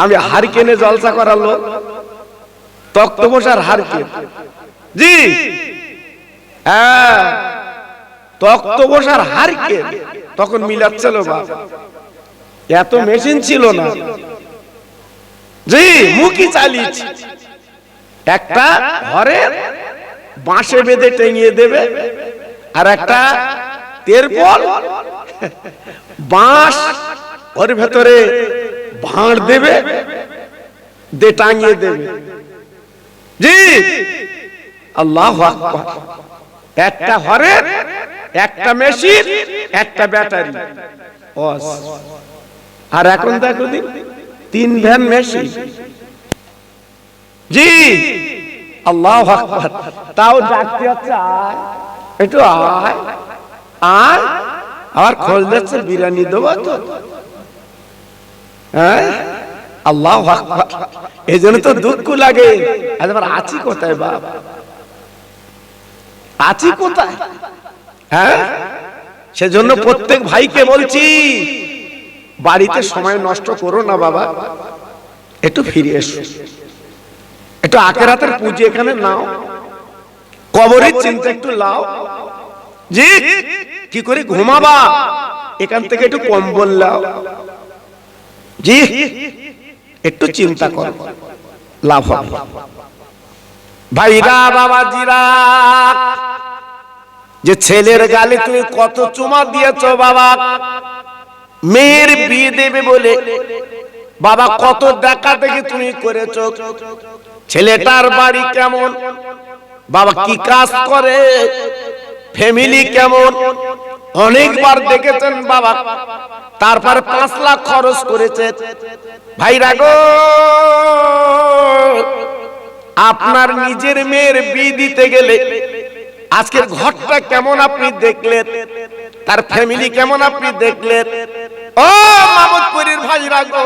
আমি হারকেনে জলসা করার লোক, তক্ত বসার হারকেন, জি হ্যাঁ তক্ত বসার হারকেন তখন মিলাচ্ছিল বাবা, এত মেশিন ছিল না, জি মুখি চালিয়েছি। একটা ঘরে বাঁশে বেঁধে টেঙিয়ে দেবে, আর একটা তেরপল বাঁশ ওর ভেতরে ভাঁড় দেবে, দে টাঙিয়ে দেবে, জি আল্লাহু আকবার। একটা ঘরে একটা মেশিন, একটা ব্যাটারি, আর এখন দেখো দিন 3 ভ্যান মেশিন, জি আল্লাহু আকবার। তাও ডাকতে হচ্ছে আয়, একটু আয় আয়, আর খোঁজ দিচ্ছে বিরিয়ানি দেবো তো, হ্যাঁ আল্লাহু আকবার। এই জন্য তো দুঃখ লাগে, আবার আছি কোথায় বাবা, আছি কোথায়, হ্যাঁ সেজন্য প্রত্যেক ভাইকে বলছি বাড়িতে সময় নষ্ট করো না বাবা, একটু ফিরে এসো, একটু আখিরাতের পুঁজি এখানে নাও, কবরের চিন্তা একটু লাও, জি কি করে ঘুমাবা এখান থেকে একটু কম্বল লাও, জি একটু চিন্তা করো, লাভ হবে। ভাইরা বাবাজিরা, যে ছেলের গালে তুমি কত চুমা দিয়েছো বাবা, মেয়ের বিয়ে দেবে বলে বাবা কত দেখা দেখি তুমি করেছো, ছেলেটার বাড়ি কেমন বাবা, কি কাজ করে, ফ্যামিলি কেমন, অনেকবার দেখেছেন বাবা, তারপরে 5 লাখ খরচ করেছে। ভাইরা গো, আপনার নিজের মেয়ের বিয়ে দিতে গেলে আজকের ঘরটা কেমন আপনি দেখলেন, তার ফ্যামিলি কেমন আপনি দেখলেন। ও মামুদপুরের ভাইরা গো,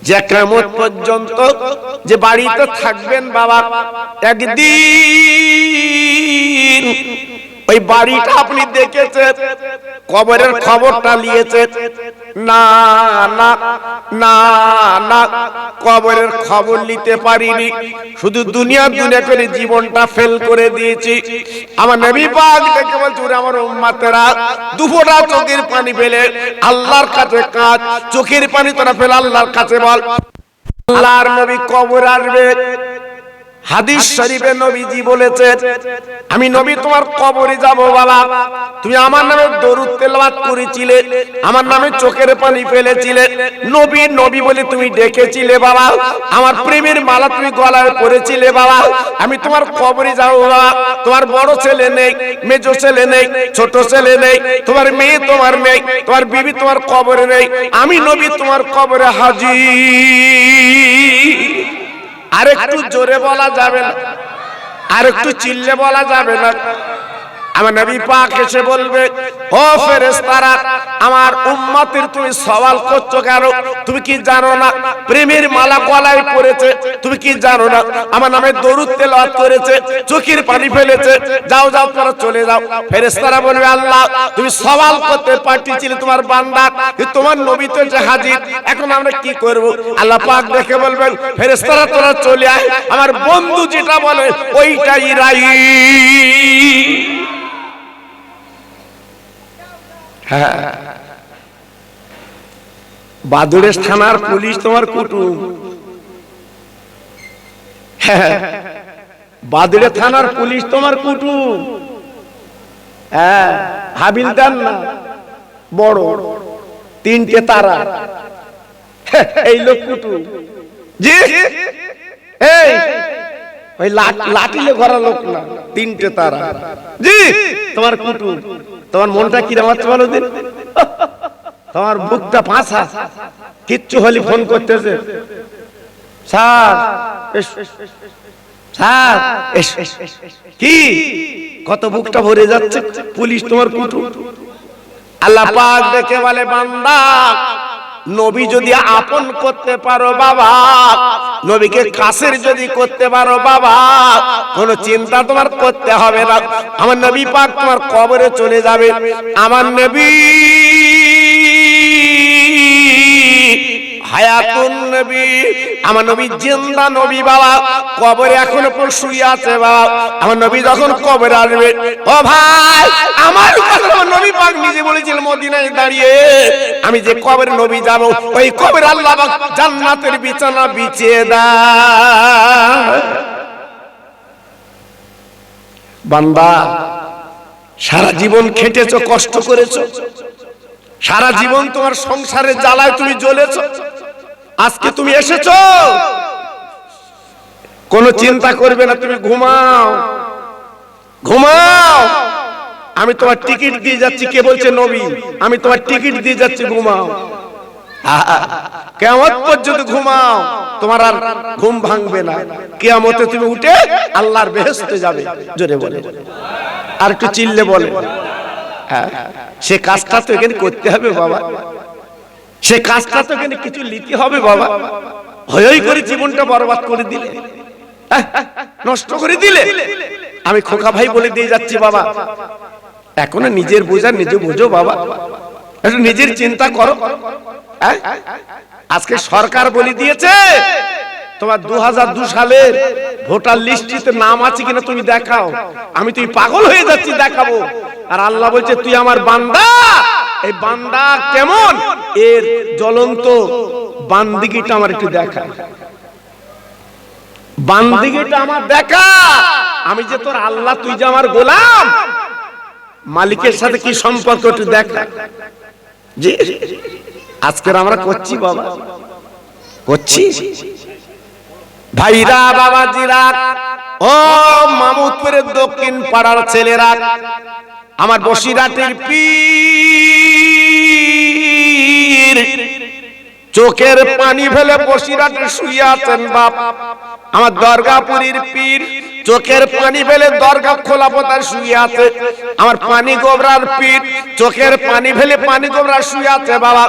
যে কিয়ামত পর্যন্ত যে বাড়িতে থাকবেন বাবা, একদিন ওই বাড়িটা আপনি দেখেছেন, কবরের খবরটা নিয়েছেন, না না না না, কবরের খবর নিতে পারিনি, শুধু দুনিয়া দুনিয়া করে জীবনটা ফেল করে দিয়েছি। আমার নবী পাক দেখে বলছে, ওরে আমার উম্মতেরা, দুফোঁটা চোখের পানি ফেলে আল্লাহর কাছে কাঁদ, চোখের পানি তোরা ফেলে আল্লাহর কাছে বল, আল্লাহর নবী কবর আসবে। হাদিস শরীফে নবীজি বলেছেন, আমি নবী তোমার কবরে যাব বাবা, তুমি আমার নামে দরুদ তেলাওয়াত করেছিলে, আমার নামে চোখের পানি ফেলেছিলে, নবী নবী বলে তুমি ডেকেছিলে বাবা, আমার প্রেমের মালা তুমি গলায় পরেছিলে বাবা, আমি তোমার কবরে যাব বাবা। তোমার বড় ছেলে নেই, মেজো ছেলে নেই, ছোট ছেলে নেই, তোমার মেয়ে তোমার নেই, তোমার বিবি তোমার কবরে নেই, আমি নবী তোমার কবরে হাজির। আর একটু জোরে বলা যাবে না, আর একটু চিল্লে বলা যাবে না। আমার নবী পাক এসে বলবে, ও ফেরেশতারা, আমার উম্মতের তুমি সওয়াল করছো কেন? তুমি কি জানো না প্রেমের মালা গলায় পড়েছে? তুমি কি জানো না আমার নামে দরুদ তেলাওয়াত করেছে, চোখের পানি ফেলেছে? যাও যাও তোমরা চলে যাও। ফেরেশতারা বলবে, আল্লাহ তুমি সওয়াল করতে পাঠিয়েছিলে তোমার বান্দা, তোমার নবী তো এসে হাজির, এখন আমরা কি করব? আল্লাহ পাক দেখে বলবেন, ফেরেশতারা তোরা চলে আয়, আমার বন্ধু যেটা বলে ওইটাই রাই। বাদুড়ের থানার পুলিশ তোমার কুটুম, বাদুড়ের থানার পুলিশ তোমার কুটুম, হ্যাঁ হাবিলদার না, বড় 3টে তারা, এই লোক কুটুম, জি এই ওই লাঠিলে ঘরা লোক না, 3টে তারা, জি তোমার কুটুম। তোমার মনটা কি রামাচ্ছে বলো দিন, তোমার বুকটা পাঁচা, কিচ্ছু হলি ফোন করতেছে, স্যার স্যার কি, কত বুকটা ভরে যাচ্ছে, পুলিশ তোমার কুটুম। আল্লাহ পাক দেখে বলে, বান্দা নবী যদি আপন করতে পারো বাবা, নবীকে কাছের যদি করতে পারো বাবা, কোনো চিন্তা তোমার করতে হবে না। আমার নবী পাক তোমার কবরে চলে যাবে, আমার নবী হায়াতুন নবী, আমার নবী জিন্দা নবী বাবা, কবরে এখনো পর শুয়ে আছে বাবা। আমার নবী যখন কবরে আসবে, ও ভাই আমার কথা নবী পাক নিজে বলেছিল মদিনায় দাঁড়িয়ে, আমি যে কবরে নবী যাব, ওই কবরে আল্লাহ পাক জান্নাতের বিছানা বিছিয়ে দেয়। বান্দা সারা জীবন খেটেছো, কষ্ট করেছো, সারা জীবন তোমার সংসারের জ্বালায় তুমি জ্বলেছো, আজকে তুমি এসেছো, কোনো চিন্তা করবে না, তুমি ঘুমাও ঘুমাও, আমি তোমার টিকিট দিয়ে যাচ্ছি। কে বলছে? নবী। আমি তোমার টিকিট দিয়ে যাচ্ছি, ঘুমাও, কিয়ামত পর্যন্ত ঘুমাও, তোমার আর ঘুম ভাঙবে না। কিয়ামতে তুমি উঠে আল্লাহর বেহেশতে যাবে। জোরে বলে, আর একটু চিল্লে বলে। হ্যাঁ, সে কাজটা তো এখানে করতে হবে বাবা, সে কাজটা তো এখানে কিছু নিতে হবে বাবা। হই করে জীবনটা বরবাদ করে দিলে, নষ্ট করে দিলে। আমি খোকা ভাই বলে দিয়ে যাচ্ছি বাবা, এখনো নিজের বোঝা নিজে বোঝো বাবা, একটু নিজের চিন্তা করো। আজকে সরকার বলে দিয়েছে তোমার 2002 সালের ভোটার লিস্টে নাম আছে কিনা তুমি দেখাও। আমি তুই পাগল হয়ে যাচ্ছি, দেখাবো। আর আল্লাহ বলছে তুই আমার বান্দা, এই বান্দা কেমন, এর জ্বলন্ত বান্দিগিটা আমার একটু দেখা, বান্দিগিটা আমার দেখা। আমি যে তোর আল্লাহ, তুই যে আমার গোলাম, মালিকের সাথে কি সম্পর্ক একটু দেখা। জি, আজকের আমরা করছি বাবা, করছি ভাইরা, বাবাজিরা, ও মামুদপুরের দক্ষিণ পাড়ার ছেলেরা, আমার বসিরহাটের পীর চোখের পানি ফেলে বসিরহাটে শুয়ে আছেন বাপ। আমার দরগাপুরীর পীর চোখের পানি ফেলে দরগা খোলা পোতায় শুয়ে আছে। আমার পানি গোবরার পীর চোখের পানি ফেলে পানি গোবরা শুয়ে আছে বাবা।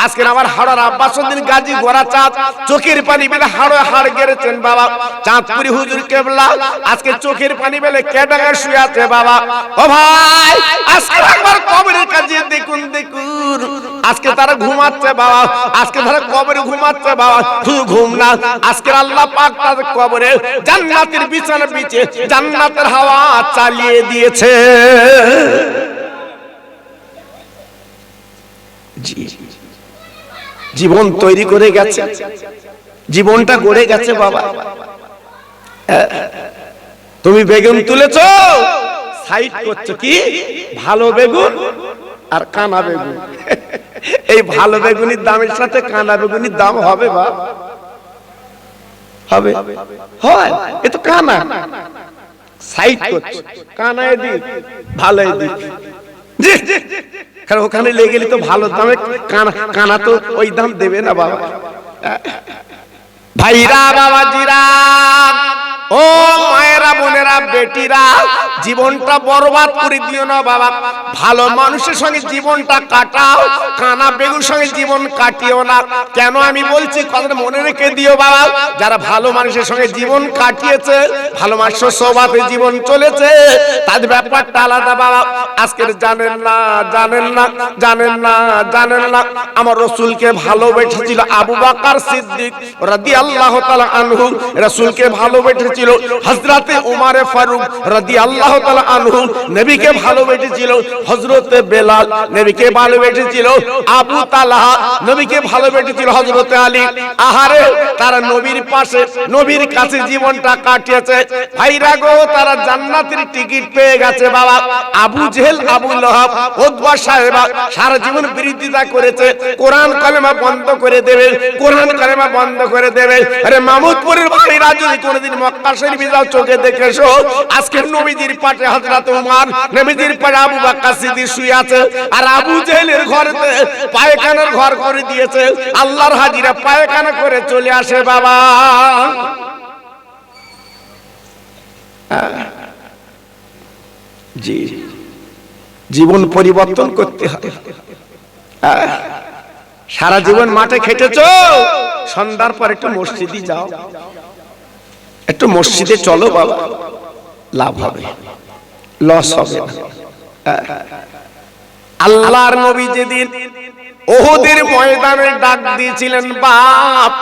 আজকে আমার হাড়ার আব্বাসউদ্দিন গাজী গোরা চাঁদ চোখের পানি ফেলে হাড়ে হাড় গেড়েছেন বাবা। চাঁদপুরি হুজুর কেবলা আজকে চোখের পানি ফেলে কেডাঙ্গা শুয়ে আছে বাবা। ও ভাই, আজকে একবার কবরের কাছে দেখুন, দেখুন আজকে তারা ঘুমাচ্ছে বাবা, আজকে তারা কবরে ঘুমাচ্ছে বাবা। শুধু ঘুম না, আজকে আল্লাহ পাক তাদের কবরে জান্নাতের বিছানা বিছে জান্নাতের হাওয়া চালিয়ে দিয়েছে। জীবন তৈরি করে গেছে, জীবনটা গড়ে গেছে বাবা। তুমি বেগুন তুলেছো, সাইড করছো কি ভালো বেগুন আর কানা বেগুন। এই ভালো বেগুনির দামের সাথে কানা বেগুনির দাম হবে বা হবে? হয়, এ তো কানা। সাইড করছো, কানায় দি ভালোই দি, কারণ ওখানে লেগে গেলে তো ভালো দামে কানা, কানা তো ওই দাম দেবে না বাবা। ভাইরা, বাবাজিরা, ও মায়েরা, বোনেরা, বেটিরা, জীবনটা বরবাদ করে দিও না বাবা। ভালো মানুষের সঙ্গে জীবনটা কাটাও, কানা বেগুর সঙ্গে জীবন কাটিও না। কেন আমি বলছি কথাটা মনে রেখে দিও বাবা। যারা ভালো মানুষের সঙ্গে জীবন কাটিয়েছে, ভালো মানুষের স্বভাবে জীবন চলেছে, তাদের ব্যাপারটা আলাদা বাবা। আজকের জানেন না, জানেন না, জানেন না, জানেন না, আমার রাসূলকে ভালোবেসেছিল আবু বকর সিদ্দিক রাদিয়াল্লাহু তাআলা আনহু, রাসূলকে ভালোবেসেছিল হযরতে উমর ফারুক রাদিয়াল্লাহু তাআলা আনহু, নবীকে ভালোবেসেছিল হযরতে বেলাল, নবীকে ভালোবেসেছিল আবু তালহা, নবীকে ভালোবেসেছিল হযরতে আলী। আহারে, তারা নবীর পাশে, নবীর কাছে জীবনটা কাটিয়েছে। ভাইরা গো, তারা জান্নাতের টিকিট পেয়ে গেছে বাবা। আবু জেহেল, আবু লাহাব, উতবা সাহেবা সারা জীবন বিরোধিতা করেছে, কোরআন কালেমা বন্ধ করে দেবে, কোরআন কালেমা বন্ধ করে দেবে। আরে মামুদপুরের ভাইরা, যদি কোনোদিন মক্কা শরীফে যাও, চোখে দেখেছো আজকে নবীজির পাশে হযরত উমর, নবীজির পাশে আবু বকর সিদ্দিক শুয়ে আছে। আর আবু জেহেলের ঘরেতে পায়খানার ঘর করে দিয়েছে। আল্লাহর হাজিরা পায়খানা করে চলে আসে বাবা। জি, জীবন পরিবর্তন করতে হয়। সারা জীবন মাঠে খেটেছো, সন্ধ্যার পর একটু মসজিদে যাও, একটু মসজিদে চলো বাবা, লাভ হবে, লস হবে না। আল্লাহর নবী যেদিন উহুদের ময়দানে ডাক দিয়েছিলেন, বাপ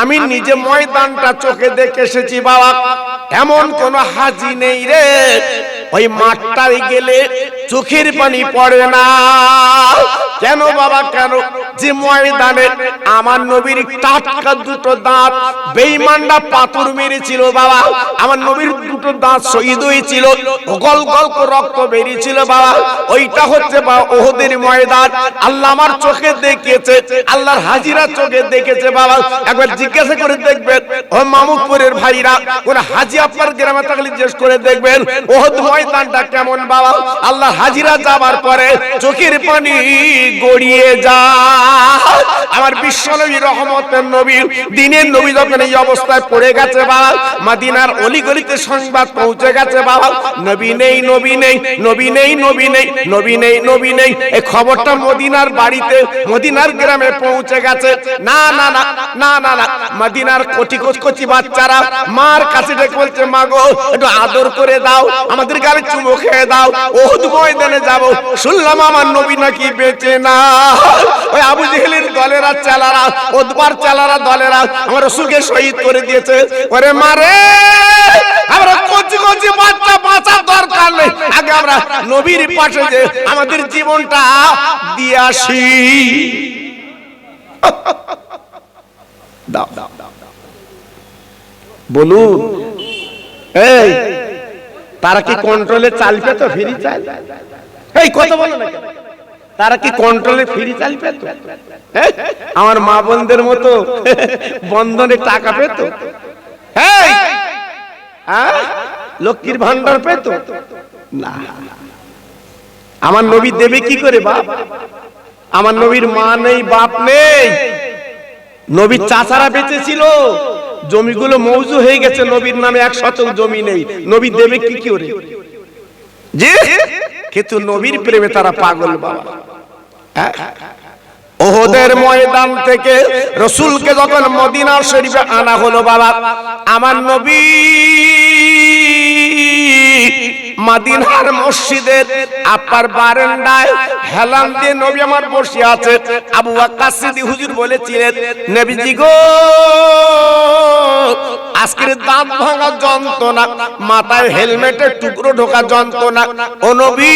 আমি নিজে ময়দানটা চোখে দেখে এসেছি বাবা, এমন কোন হাজি নেই রে ওই মাঠটায় গেলে চোখের পানি পড়ে না। কেন বাবা কেন? যে ময়দানে আমার নবীর টাটকা দুটো দাঁত বেঈমানরা পাথর মেরেছিল বাবা, আমার নবীর দুটো দাঁত শহীদ হয়েছিল, গল গল করে রক্ত বেরিয়েছিল বাবা, ওইটা হচ্ছে বাবা উহুদের ময়দান। আল্লাহ আমার চোখে দেখেছে, আল্লাহর হাজিরা চোখে দেখেছে বাবা। একবার জিজ্ঞাসা করে দেখবেন ও মামুদপুরের ভাইরা, কোন হাজি আপনার গ্রামে থাকলে জিজ্ঞেস করে দেখবেন উহুদ ময়দানটা কেমন বাবা। আল্লাহর হাজিরা যাবার পরে চোখের পানি গড়িয়ে যায়। আমার বিশ্বনবী রহমতের নবী দিনের নবী যখন এই অবস্থায় পড়ে গেছে বাবা, মদিনার অলিগলিতে সংবাদ পৌঁছে গেছে বাবা, নবী নেই নবী নেই নবী নেই নবী নেই নবী নেই নবী নেই। এই খবরটা মদিনার বাড়িতে মদিনার গ্রামে পৌঁছে গেছে। না না না না না না, মদিনার কোটি কোটি বাচ্চারা মার কাছে ডেকে বলছে, মা গো একটু আদর করে দাও, আমাদের গালে চুমো খেয়ে দাও, উহুদ ময়দানে যাব, শুনলাম আমার নবী নাকি বেঁচে না। ওই আবু জেহেলের দলেরা চালারা, ওদবার চালারা দলেরা আমার রাসূলকে শহীদ করে দিয়েছে। ওরে মারে আমরা কোচি কোচি বাচ্চা বাঁচার দরকার নেই, আগে আমরা নবীর পাশে যে আমাদের জীবনটা দিয়ে আসি। দাও বলুন, এই তারা কি কন্ট্রোলে চাল পেত? ফ্রি চাল? এই কথা বলো না, তারা কি কন্ট্রোলে ফ্রি চাল পেত? আমার মা বোনদের মতো বন্ধনে টাকা পেত? লক্ষ্মীর ভান্ডার পেত না। আমার নবী দেবে কি করে বাপ? আমার নবীর মা নেই, বাপ নেই, নবীর চাচারা বেঁচে ছিল, জমিগুলো মৌজু হয়ে গেছে, নবীর নামে 1 শতক জমি নেই, নবী দেবে কি করে? জি, কিন্তু নবীর প্রেমে তারা পাগল বাবা। উহুদের ময়দান থেকে রাসূলকে যখন মদিনা শরীফে আনা হলো বাবা, আমার নবী মদিনার মসজিদের আপার বারান্দায় হেলান দিয়ে নবী আমার বসে আছে। আবু বকর সিদ্দিক হুজুর বলেছিলেন, নবীজি গো আজকের দাঁত ভাঙা যন্ত্রণা, মাথায় হেলমেটের টুকরো ঢোকা যন্ত্রণা, ও নবী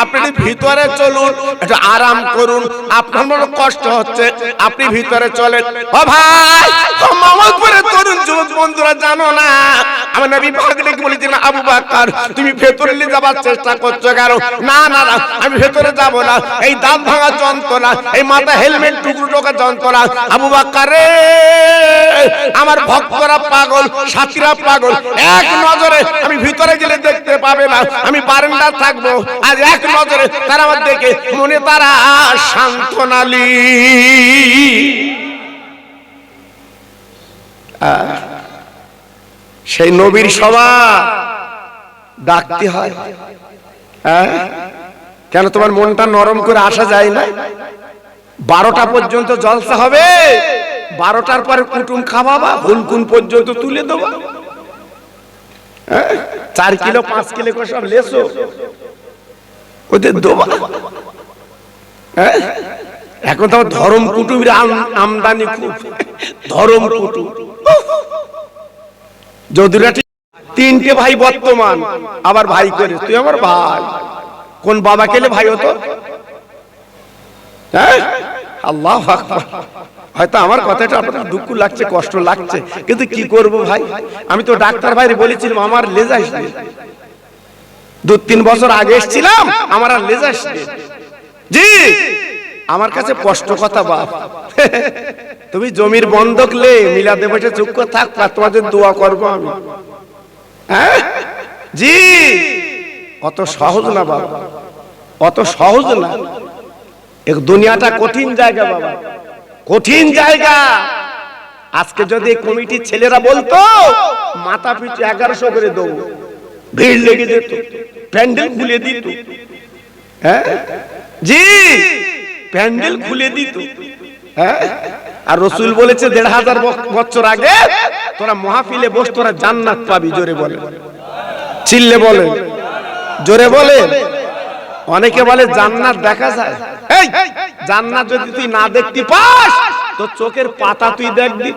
আপনি ভিতরে চলুন, একটু আরাম করুন, আপনার মনে কষ্ট হচ্ছে, আপনি ভিতরে চলেন। ও ভাই, ও মামুদপুরের তরুণ যুবক বন্ধুরা জানো না, আমার নবী ভাগ্নেকে বলেছিলেন, আবু বকর তুমি ভেতরে নিয়ে যাবার চেষ্টা করছো কেন? না না না, আমি ভেতরে যাব না, এই দাঁত ভাঙা যন্ত্রণা, এই মাথা হেলমেট টুকরো ঢোকা যন্ত্রণা। আবু বকর রে, আমার ভক্তরা পাগল, সাথীরা পাগল, এক নজরে আমি ভিতরে গেলে দেখতে পাবে না, আমি বারান্দা থাকবো, আজ এক নজরে তারা আমার দেখে মনে তারা সান্ত্বনালি। সেই নবীর সভা ডাকতে হয়। কেন তোমার মনটা নরম করে আসা যায় না? 12টা পর্যন্ত জলসা হবে, 12টার পরে কুটুম খাওয়াবা, হুলকুন পর্যন্ত তুলে দেবা, 4 কিলো 5 কিলো করে সব লেসো ওদের দেবা। এখন তো ধর্ম কুটুমের আমদানি খুব, ধর্ম কুটুম। যদুরা 3টে ভাই বর্তমান, আবার ভাই করে তুই আমার ভাই, কোন বাবা কেলে ভাই হতো? আল্লাহু আকবার। হয়তো আমার কথাটা আপনার দুঃখ লাগছে, কষ্ট লাগছে, কিন্তু কি করব ভাই, আমি তো ডাক্তার ভাইরে বলেছিলাম আমার লেজাইস নেই, 2-3 বছর আগে এসেছিলাম, আমার আর লেজাইস নেই। জি, আমার কাছে কষ্ট কথা বাপ, তুমি জমির বন্ধক লে মিলাদে বসে চুপ করে থাক, তোমাদের দোয়া করবো আমি। জি, অত সহজ না বাবা, অত সহজ না। এক দুনিয়াটা কঠিন জায়গা বাবা, কঠিন জায়গা। আজকে যদি কমিটির ছেলেরা বলতো মাথা পিছু 1100 করে দেবো, ভিড় লেগে যেত, প্যান্ডেল খুলে দিত। জি, প্যান্ডেল খুলে দিত। আর রাসূল বলেছে 1500 বছর আগে তোরা মাহফিলে বস, তোরা জান্নাত পাবি। জোরে বলে, চিল্লে বলে, জোরে বলে। অনেকে বলে জান্নাত দেখা যায়। এই জান্নাত যদি তুই না দেখতে পাস তো চোখের পাতা তুই দেখবি।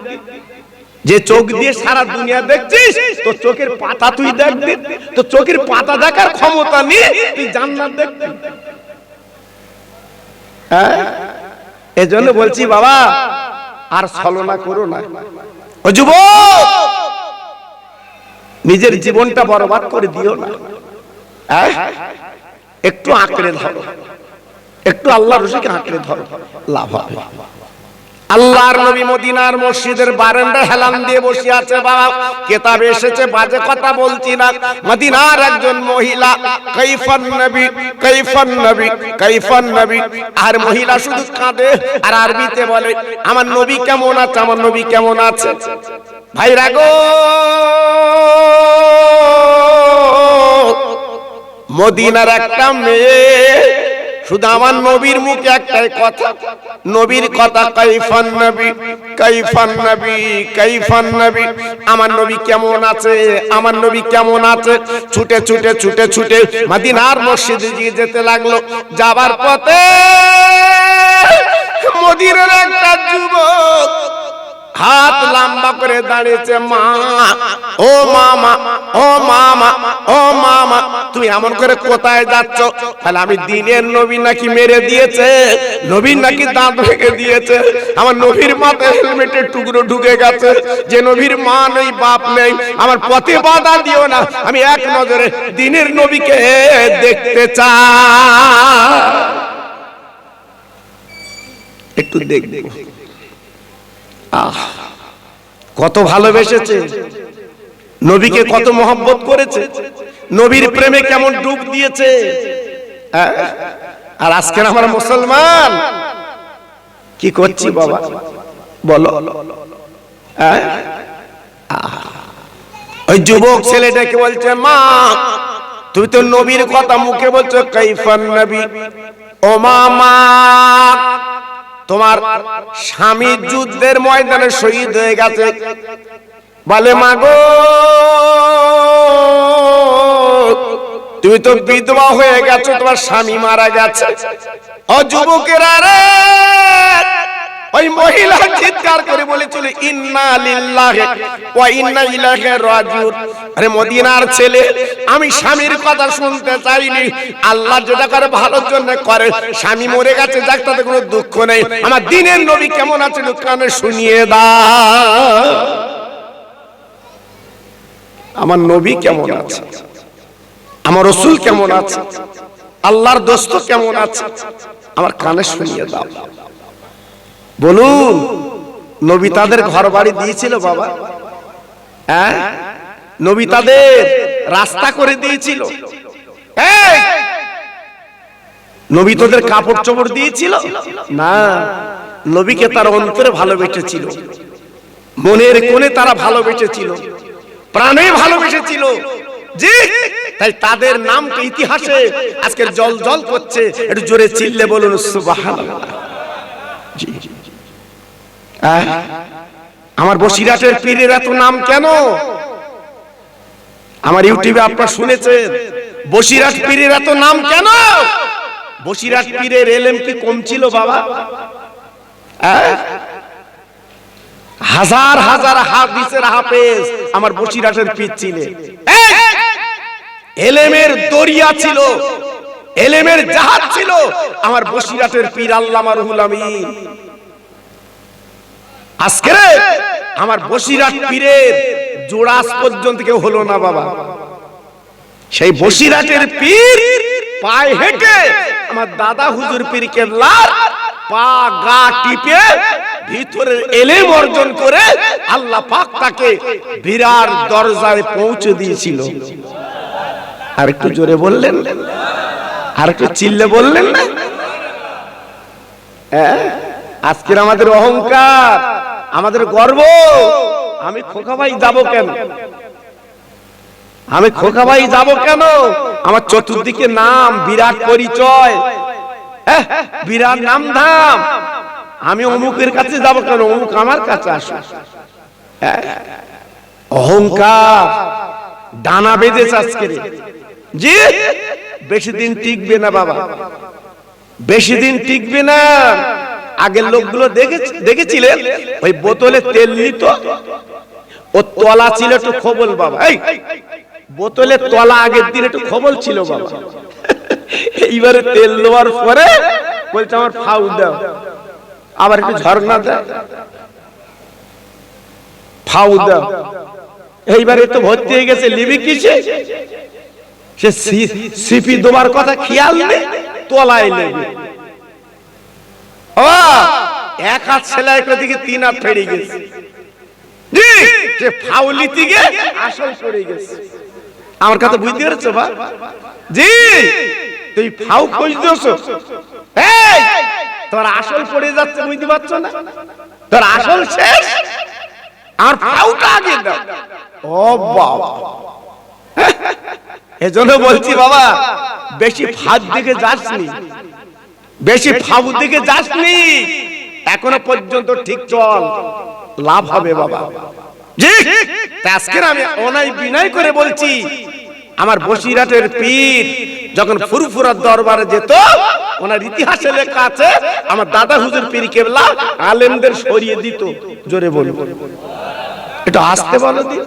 যে চোখ দিয়ে সারা দুনিয়া দেখছিস তো চোখের পাতা তুই দেখবি। তো চোখের পাতা দেখার ক্ষমতা নিয়ে তুই জান্নাত দেখবি। এজন্য বলছি বাবা আর ছলনা করো না। ও যুবক, নিজের জীবনটা বরবাদ করে দিও না। একটু আঁকড়ে ধরো, একটু আল্লাহর রশিকে আঁকড়ে ধরো, লাভ হবে। আল্লাহর নবী মদিনার মসজিদের বারান্দায় হেলান দিয়ে বসে আছে। বাবা কিতাবে এসেছে, বাজে কথা বলছি না। মদিনার একজন মহিলা কাইফান নবী কাইফান নবী কাইফান নবী, আর মহিলা শুধু কাঁদে আর আরবিতে বলে আমার নবী কেমন আছে, আমার নবী কেমন আছে। ভাইরা গো, মদিনার একটা মেয়ে শুধু আমার নবীর মুখে একটাই কথা, নবীর কথা কাইফান নবী কাইফান নবী কাইফান নবী, আমার নবী কেমন আছে, আমার নবী কেমন আছে। ছুটে ছুটে ছুটে ছুটে মদিনার মসজিদে গিয়ে যেতে লাগলো। যাবার পথে মদিনার একটা যুবক হাত লম্বা করে দাঁড়িয়েছে। মা, ও মামা, ও মামা, ও মামা, তুমি এমন করে কোথায় যাচ্ছ? তাহলে আমি দিনের নবী নাকি মেরে দিয়েছে, নবীর নাকি দাঁত ভেঙে দিয়েছে, আমার নবীর মাথায় হেলমেটের টুকরো ঢুকে গেছে, যে নবীর মা নেই বাপ নেই, আমার পথে বাধা দিও না, আমি এক নজরে দিনের নবীকে দেখতে চাই। একটু দেখবে কত ভালোবেসেছে, নবীকে কত মহব্বত করেছে, নবীর প্রেমে কেমন ডুব দিয়েছে। আর আজকের আমরা মুসলমান কি করছি বাবা বলো? ওই যুবক ছেলেটাকে বলছে, মা তুমি তো নবীর কথা মুখে বলছো কাইফান নবী, ও মামা তোমার স্বামী যুদ্ধের ময়দানে শহীদ হয়ে গেছে। বলে মা গো, তুমি তো বিধবা হয়ে গেছো, তোমার স্বামী মারা গেছে। ও যুবকেরা রে, ওই মহিলা চিৎকার করে বলেছিল ইন্না লিল্লাহি ওয়া ইন্না ইলাইহি রাজিউন। আরে মদিনার ছেলে, আমি স্বামীর কথা শুনতে চাইনি, আল্লাহ যেটা করে ভালোর জন্য করে। স্বামী মরে গেছে যাক, তাতে কোনো দুঃখ নেই, আমার দিনের নবী কেমন আছে কানে শুনিয়ে দাও। আমার নবী কেমন আছে, আমার রাসূল কেমন আছে, আল্লাহর দোস্ত কেমন আছে, আমার কানে শুনিয়ে দাও। বলুন, নবী তাদের ঘর বাড়ি দিয়েছিল বাবা? নবী তাদের রাস্তা করে দিয়েছিল? নবী তাদের কাপড় চোপড় দিয়েছিল? না, নবীকে তার অন্তরে ভালোবেসেছিল, মনের কোণে তারা ভালোবেসেছিল, প্রাণে ভালোবেসেছিল। জি, তাই তাদের নাম তো ইতিহাসে আজকে জল জল করছে। একটু জোরে চিল্লে বলুন সুবহানাল্লাহ। জি, আমার বসিরহাটের পীরের এত নাম কেন? আমার ইউটিউবে আপনারা শুনেছেন, বসিরহাট পীরের এত নাম কেন? বসিরহাট পীরের এলেম কি কম ছিল বাবা? হাজার হাজার হাদিসের হাফেজ আমার বসিরহাটের পীর ছিলেন। এলেমের দরিয়া ছিল, এলেমের জাহাজ ছিল আমার বসিরহাটের পীর আল্লামা রুহুল আমিন। আজকে আমার বসিরহাট পীরের জোড়াস পর্যন্ত কেউ হলো না বাবা। সেই বসিরহাটের পীর পায়ে হেঁটে আমার দাদা হুজুর পীর কেবলার পা গা টিপে ভিতরের এলেম অর্জন করে আল্লাহ পাক তাকে বিরাট দরজায় পৌঁছে দিয়েছিল। আর একটু জোরে বললেন, আর একটু চিল্লে বললেন না? আজকের আমাদের অহংকার, আমাদের গর্ব, আমি খোকা ভাই যাব কেন, আমি খোকা ভাই যাব কেন? আমার চতুর্দিকে নাম, বিরাট পরিচয়, বিরাট নাম ধাম, আমি অমুকের কাছে যাব কেন, অমুক আমার কাছে আসো। অহংকার ডানা বেঁধেছে আজকে। জি, বেশি দিন টিকবে না বাবা, বেশি দিন টিকবে না। আগের লোকগুলো দেখেছিলেন ওই বোতলে তেল নিত, ও তলা ছিল একটু খবল বাবা, এই বোতলের তলা আগের দিন একটু খবল ছিল বাবা, এইবারে তেল দেওয়ার পরে বলছে আমার ফাউ দাও, আবার একটু ঝর্ণা দাও, ফাউ দাও, এইবারে তো ভর্তি হয়ে গেছে লিবি কিসে, সে সিপি দেওয়ার কথা খেয়াল নেই, তলায় নেবে। এক হাত সেলাই করে দিকে 3 হাত ফেড়ে গেছে, জি সে ফাউলি থেকে আসল পড়ে গেছে। আমার কথা বুঝতে পেরেছো বা? জি তুই ফাউ খুঁজতেছো, এই তোর আসল পড়ে যাচ্ছে, বুঝতে পারছো না? তোর আসল শেষ, আর ফাউটা আগে দাও। ও বাবা, এজন্য বলছি বাবা বেশি ফাঁদ দিকে যাসনি, বেশি ফাউ দিকে যাসনি, এখনো পর্যন্ত ঠিক চল, লাভ হবে বাবা। জি আজকে আমি অনাই বিনয় করে বলছি, আমার বসিরহাটের পীর যখন ফুরফুরার দরবারে যেত, ওনার ইতিহাসে লেখা আছে আমার দাদা হুজুর পীর কেবলা আলেমদের সরিয়ে দিত। জোরে বলবো, এটা আসতে বলো দি।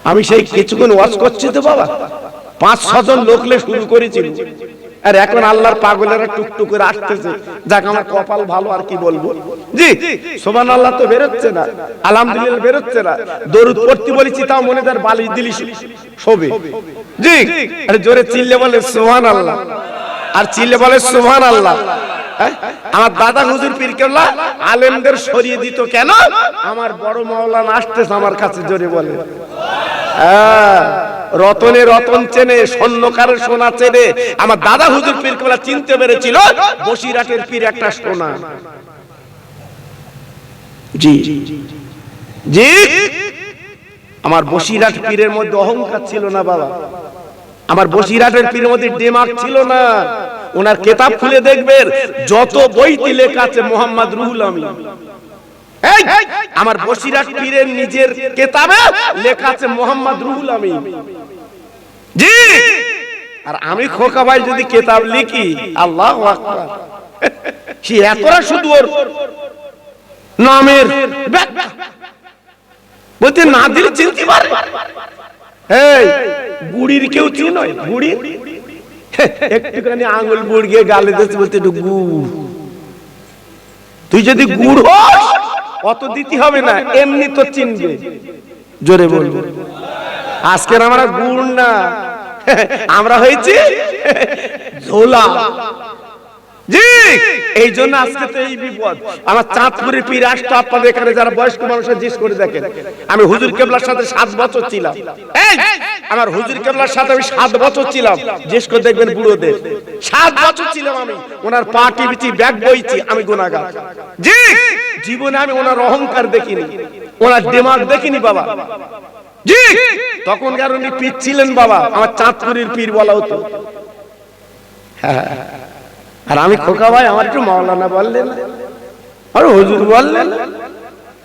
আমি সেই কিছুক্ষণ ওয়াজ করছি তো বাবা, 5-6 জন লোকলে শুরু করেছিল, আর এখন আল্লাহর পাগলেরা টুকটুক করে আসতেছে। যাক আমার কপাল ভালো, আর কি বলবো। জি সুবহানাল্লাহ তো বেরোচ্ছে না, আলহামদুলিল্লাহ বেরোচ্ছে না, দরুদ পড়তে বলেছি তাও মনে তার বালিশ দিলি শোবে। জি আরে জোরে চিল্লে বলে সুবহানাল্লাহ, আর চিল্লে বলে সুবহানাল্লাহ। আমার দাদা হুজুর পীর কেবলা আলেমদের সরিয়ে দিত কেন? আমার বড় মাওলানা আসতেছে আমার কাছে, জোরে বলে। রতনে রতন চেনে, স্বর্ণকারের সোনা চেনে, আমার দাদা হুজুর পীর কেবলা চিনতে পেরেছিল বসিরহাটের পীর একটা সোনা। জি জি আমার বসিরহাট পীরের মধ্যে অহংকার ছিল না বাবা, আমার বসিরহাটের পীরের মধ্যে দিমাগ ছিল না। ওনার কিতাব খুলে দেখবেন যত বইতে লেখা আছে মোহাম্মদ রুহুল আমিন। আমার বসিরহাট পীরের নিজের কিতাবে লেখা আছে মোহাম্মদ রুহুল আমিন। জি আর আমি খোকা ভাই যদি কিতাব লিখি, আল্লাহু আকবার, সে এতটা শুধু ওর নামের বলতে না দিলে চিনতে পারে। এই গুড়ির কেউ চিনো? গুড়ি একটুখানি আঙুল বুড়িয়ে গালে দিতে বলতে একটু গুড়, তুই যদি গুড় হস অত দিতে হবে না, এমনি তো চিনবে। জোরে বলবো, আজকের আমরা গুড় না, আমরা হয়েছি ঝোলা। জি এই জন্য আজকে তো এই বিপদ। আমার চাঁদপুরের পীর আসতো, আপনাদের এখানে যারা বয়স্ক মানুষের জিজ্ঞেস করে দেখেন, আমি হুজুর কেবলার সাথে 7 বছর ছিলাম। আমার হুজুর কেবলার সাথে আমি 7 বছর ছিলাম, জিজ্ঞেস করে দেখবেন বুড়োদের। 7 বছর ছিলাম আমি, ওনার পা টিপেছি, ব্যাগ বইছি, আমি গুনাহগার। জি জীবনে আমি ওনার অহংকার দেখিনি, ওনার দিমাগ দেখিনি বাবা। জি তখনকার উনি পীর ছিলেন বাবা, আমার চাঁদপুরের পীর বলা হতো। হ্যাঁ আর আমি খোকা ভাই, আমার একটু মাওলানা বললেন, আর হুজুর বললেন,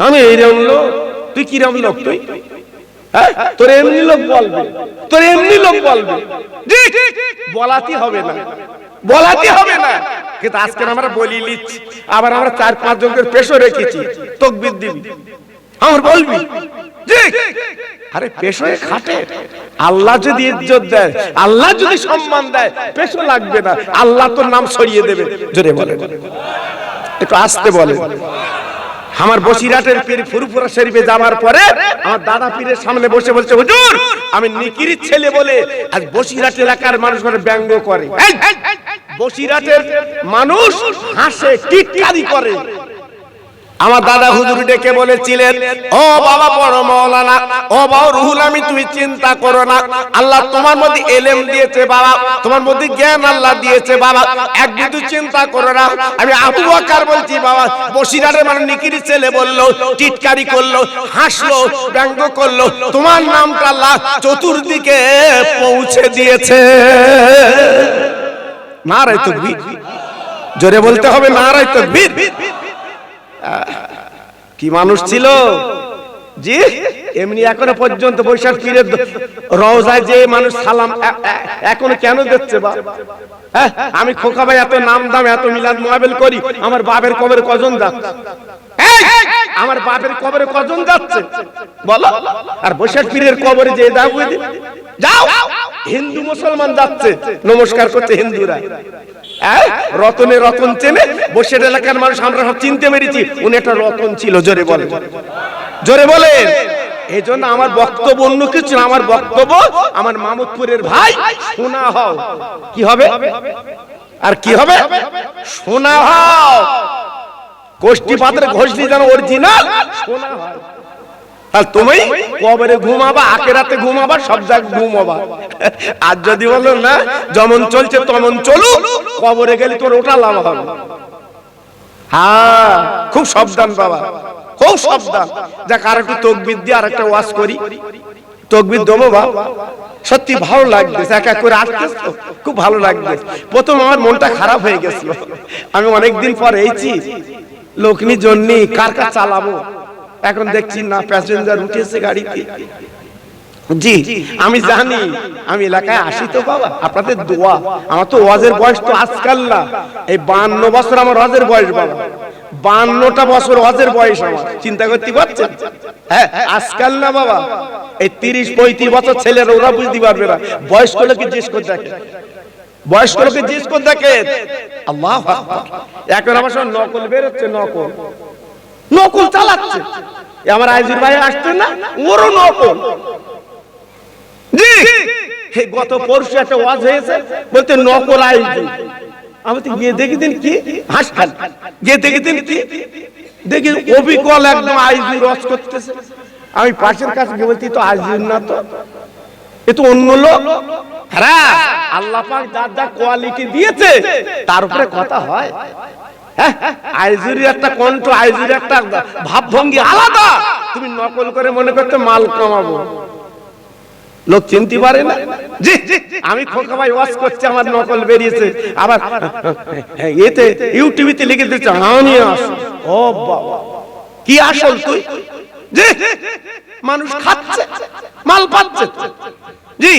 আমি এইরকম লোক। তুই কিরকম লোক? তুই তোর এমনি লোক বলবে, তোর এমনি লোক বলবে। বলাতে হবে না, বলাতে হবে না, কিন্তু আজকে আমরা বলি লিচ্ছি, আবার আমরা 4-5 জনের পেশো রেখেছি, তাকবীর দিবি, আমার বলবি। আরে পেশোয় খাটে, আল্লাহ যদি ইজ্জত দেয়, আল্লাহ যদি সম্মান দেয়, পেশো লাগবে না, আল্লাহ তোর নাম ছড়িয়ে দেবে। জোরে বলে, একটু আস্তে বলে। আমার বসিরহাটের পীর ফুরফুরা শরীফে যাওয়ার পরে আমার দাদা পীরের সামনে বসে বলছে, হুজুর আমি নিকিরির ছেলে বলে আজ বসিরহাট এলাকার মানুষ করে ব্যঙ্গ করে, বসিরহাটের মানুষ হাসে, টিটকারি করে। আমার দাদা হুজুর ডেকে বলেছিলেন, ও বাবা বড় মাওলানা, ও বাবা রুহুল আমিন, তুমি চিন্তা করো না, আল্লাহ তোমার মধ্যে ইলম দিয়েছে বাবা, তোমার মধ্যে জ্ঞান আল্লাহ দিয়েছে বাবা, এক বিন্দু চিন্তা করো না। আমি আবু বকর বলছি বাবা, বসিরহাটের মানে নিকিরি ছেলে বললো, টিটকারি করলো, হাসলো, ব্যঙ্গ করলো, তোমার নামটা আল্লাহ চতুর্দিকে পৌঁছে দিয়েছে। নারায়ে তাকবীর, জোরে বলতে হবে নারায়ে তাকবীর। কি মানুষ ছিল! জি এমনি এখনো পর্যন্ত বৈশাখ পীরের রওজায় যে মানুষ সালাম এখনো কেন দিচ্ছে বা? হ্যাঁ আমি খোকা ভাই এত নাম দাম এত মিলাদ মুআবিল করি, আমার বাপের কবরে কজন যাচ্ছে? আমার বাপের কবরে কজন যাচ্ছে বলো? আর বৈশাখ পীরের কবরে যে যাও, হিন্দু মুসলমান যাচ্ছে, নমস্কার করছে হিন্দুরা। রতনে রতন চেনে, বৈশাখ এলাকার মানুষ আমরা সব চিনতে পেরেছি উনি একটা রতন ছিল। জোরে বলে, জোরে বলে। এই জন্য আমার বক্তব্য অন্য কিছু না, আমার বক্তব্য আমার মামুদপুরের ভাই শোনা হও। কি হবে আর কি হবে? শোনা হও। কোষ্ঠী পাত্রে ঘষলি যেন অরিজিনাল শোনা হয়। আর তুমি কবরে ঘুমাবা, আখেরাতে ঘুমাবা, সব জায়গায় ঘুমাবা। আর যদি বলো না যেমন চলছে তেমন চলুক, কবরে গেলে তোর ওটা লাভ হবে। হ্যাঁ খুব সাবধান বাবা, খুব সাবধান। যাক আর একটু তাকবীর দিয়ে আর একটা ওয়াজ করি। তাকবীর দেবো বাবা, সত্যি ভালো লাগতেছে, এক এক করে আসতেছ তো খুব ভালো লাগতেছে। প্রথম আমার মনটা খারাপ হয়ে গেছিল, আমি অনেকদিন পর এইছি লোকনি জন্যে কার কার চালাবো। এখন দেখছি না প্যাসেঞ্জার উঠেছে গাড়িতে। জি আমি জানি, আমি এলাকায় আসি তো বাবা আপনাদের দোয়া। আমার তো ওয়াজের বয়স তো আজকাল না, এই 52 বছর আমার ওয়াজের বয়স বাবা। 52টা বছর ওয়াজের বয়স আমার, চিন্তা করতে পারছেন? হ্যাঁ আজকাল না বাবা, এই 30-35 বছর ছেলেরা ওরা বুঝতে পারবে না। বয়স্ক লোককে জিজ্ঞেস করে দেখে, বয়স্ক লোককে জিজ্ঞেস করে দেখে। আল্লাহু আকবার। এখন আমার সব নকল বের হচ্ছে, নকল নকল চালাচ্ছে। আমার আইজুর ভাই আসছে না, ওরও নকল। জি গত পরশু একটা ওয়াজ হয়েছে, বলতে নকল আইজুর। আমি তো গিয়ে দেখি দিন কি হাসখান, গিয়ে দেখি দিন কি দেখি অবিকল একদম আইজুর ওয়াজ করতেছে। আমি পাশের কাছে গিয়ে বলছি তো আইজুর না, তো এ তো অন্য লোক। হ্যাঁ আল্লাহ পাক যার যা কোয়ালিটি দিয়েছে তার উপরে কথা হয়। আইজুরি একটা কণ্ঠ, আইজুরি একটা ভাবভঙ্গি আলাদা। তুমি নকল করে মনে করতে মাল কামাবো, লোক চিনতে পারে না। জি আমি খোকা ভাই ওয়াজ করছি, আমার নকল বেরিয়েছে। আবার এতে ইউটিউবে লিখে দিচ্ছে আমি আসল। ও বাবা কি আসল তুই? জি মানুষ খাচ্ছে, মাল পাচ্ছে। জি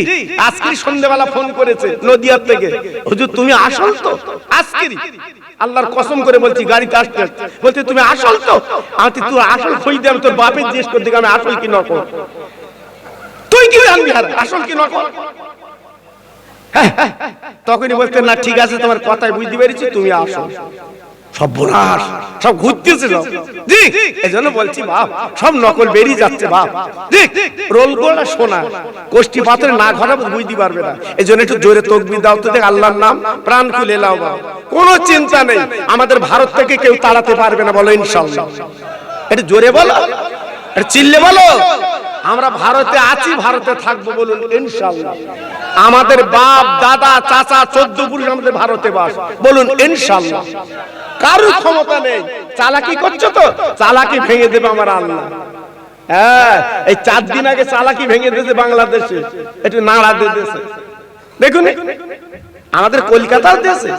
আজকে সন্ধ্যাবেলা ফোন করেছে নদিয়ার থেকে, হুজুর তুমি আসল তো? আজকে আল্লাহর কসম করে বলছি গাড়িতে আসতে বলছে তুমি আসল তো? আমি তুই আসল খোঁজ দে, আমি তোর বাপের জিজ্ঞেস করতে আমি আসল কি নকল। তুই কি জানবি আর আসল কি নকল? তখনই বলতে না ঠিক আছে তোমার কথাই বুঝতে পেরেছি, তুমি আসল। সব বোনাস সব ঘুরতেছে সব। জি এজন্য বলছি বাপ সব নকল বেরিয়ে যাচ্ছে বাপ। জি রোল গোলা শোনা কোষ্ঠী পাথরে না ঘটা বুঝতে পারবে না। এজন্য একটু জোরে তাকবীর দাও তো, দেখ আল্লাহর নাম প্রাণ খুলে নাও বাপ। কোনো চিন্তা নেই, আমাদের ভারত থেকে কেউ তাড়াতে পারবে না, বলো ইনশাআল্লাহ। একটু জোরে বলো, একটু চিল্লে বলো। আমরা ভারতে আছি, ভারতে থাকবো, বলুন ইনশাআল্লাহ। আমাদের বাপ দাদা চাচা 14 পুরুষ আমাদের ভারতে বাস, বলুন ইনশাআল্লাহ। কারোর ক্ষমতা নেই, চালাকি করছো তো চালাকি ভেঙে দেবে আমার আল্লাহ। হ্যাঁ এই 4 দিন আগে চালাকি ভেঙে দিয়েছে বাংলাদেশে, একটু নাড়া দিয়েছে। দেখুন আমাদের কলকাতার দেশে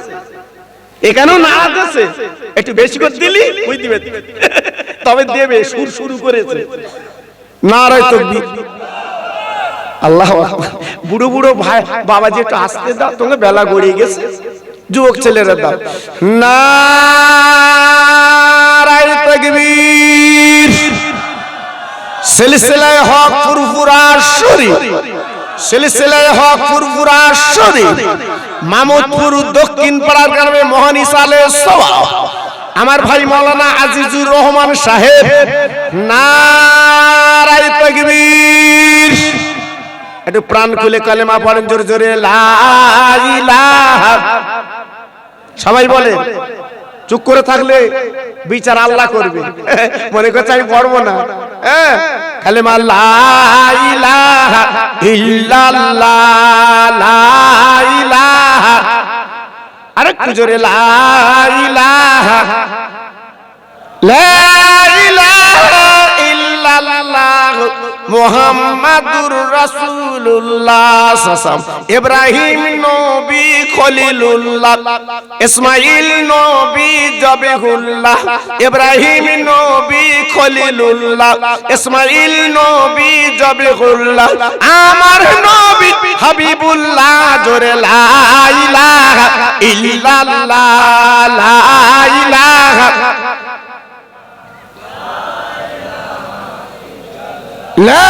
এখানেও নাড়া দিয়েছে, একটু বেশি করে দিলি বুঝতে পারবি, তবে দেবে। সুর শুরু করেছে নারায়ে তাকবীর। আল্লাহু আকবার। বুড়ো বুড়ো ভাই বাবাজি একটু আসতে দাও, তোমাকে বেলা গড়িয়ে গেছে। যুবক ছেলেরা দাও নারায়ে তাকবীর। সিলসিলায়ে হক ফুরফুরা শরীফ, সিলসিলায়ে হক ফুরফুরা শরীফ, মামুদপুর দক্ষিণ পাড়ার গ্রামে মহান ইসালে সওয়াব আমার ভাই মাওলানা আজিজুর রহমান সাহেব। নারায়ে তাকবীর। একটু প্রাণ খুলে কালেমা পড়েন জোরে জোরে, লা ইলাহা। সবাই বলে, চুপ করে থাকলে বিচার আল্লাহ করবে। মনে করছে আমি পড়বো না। কালেমা লা ইলাহা ইল্লাল্লাহ, লা ইলাহা। আরেকটু জোরে, লা ইলাহা, লা ইলাহা ইল্লাল্লাহ মুহাম্মাদুর রাসূলুল্লাহ। ইব্রাহিম নবী খলিলুল্লাহ, ইসমাইল নবী জবিহুল্লাহ, ইব্রাহিম নবী খলিলুল্লাহ, ইসমাইল নবী জবিহুল্লাহ, আমার নবী হাবিবুল্লাহ। জোরে লা ইলাহা ইল্লাল্লাহ, লা ইলাহা লা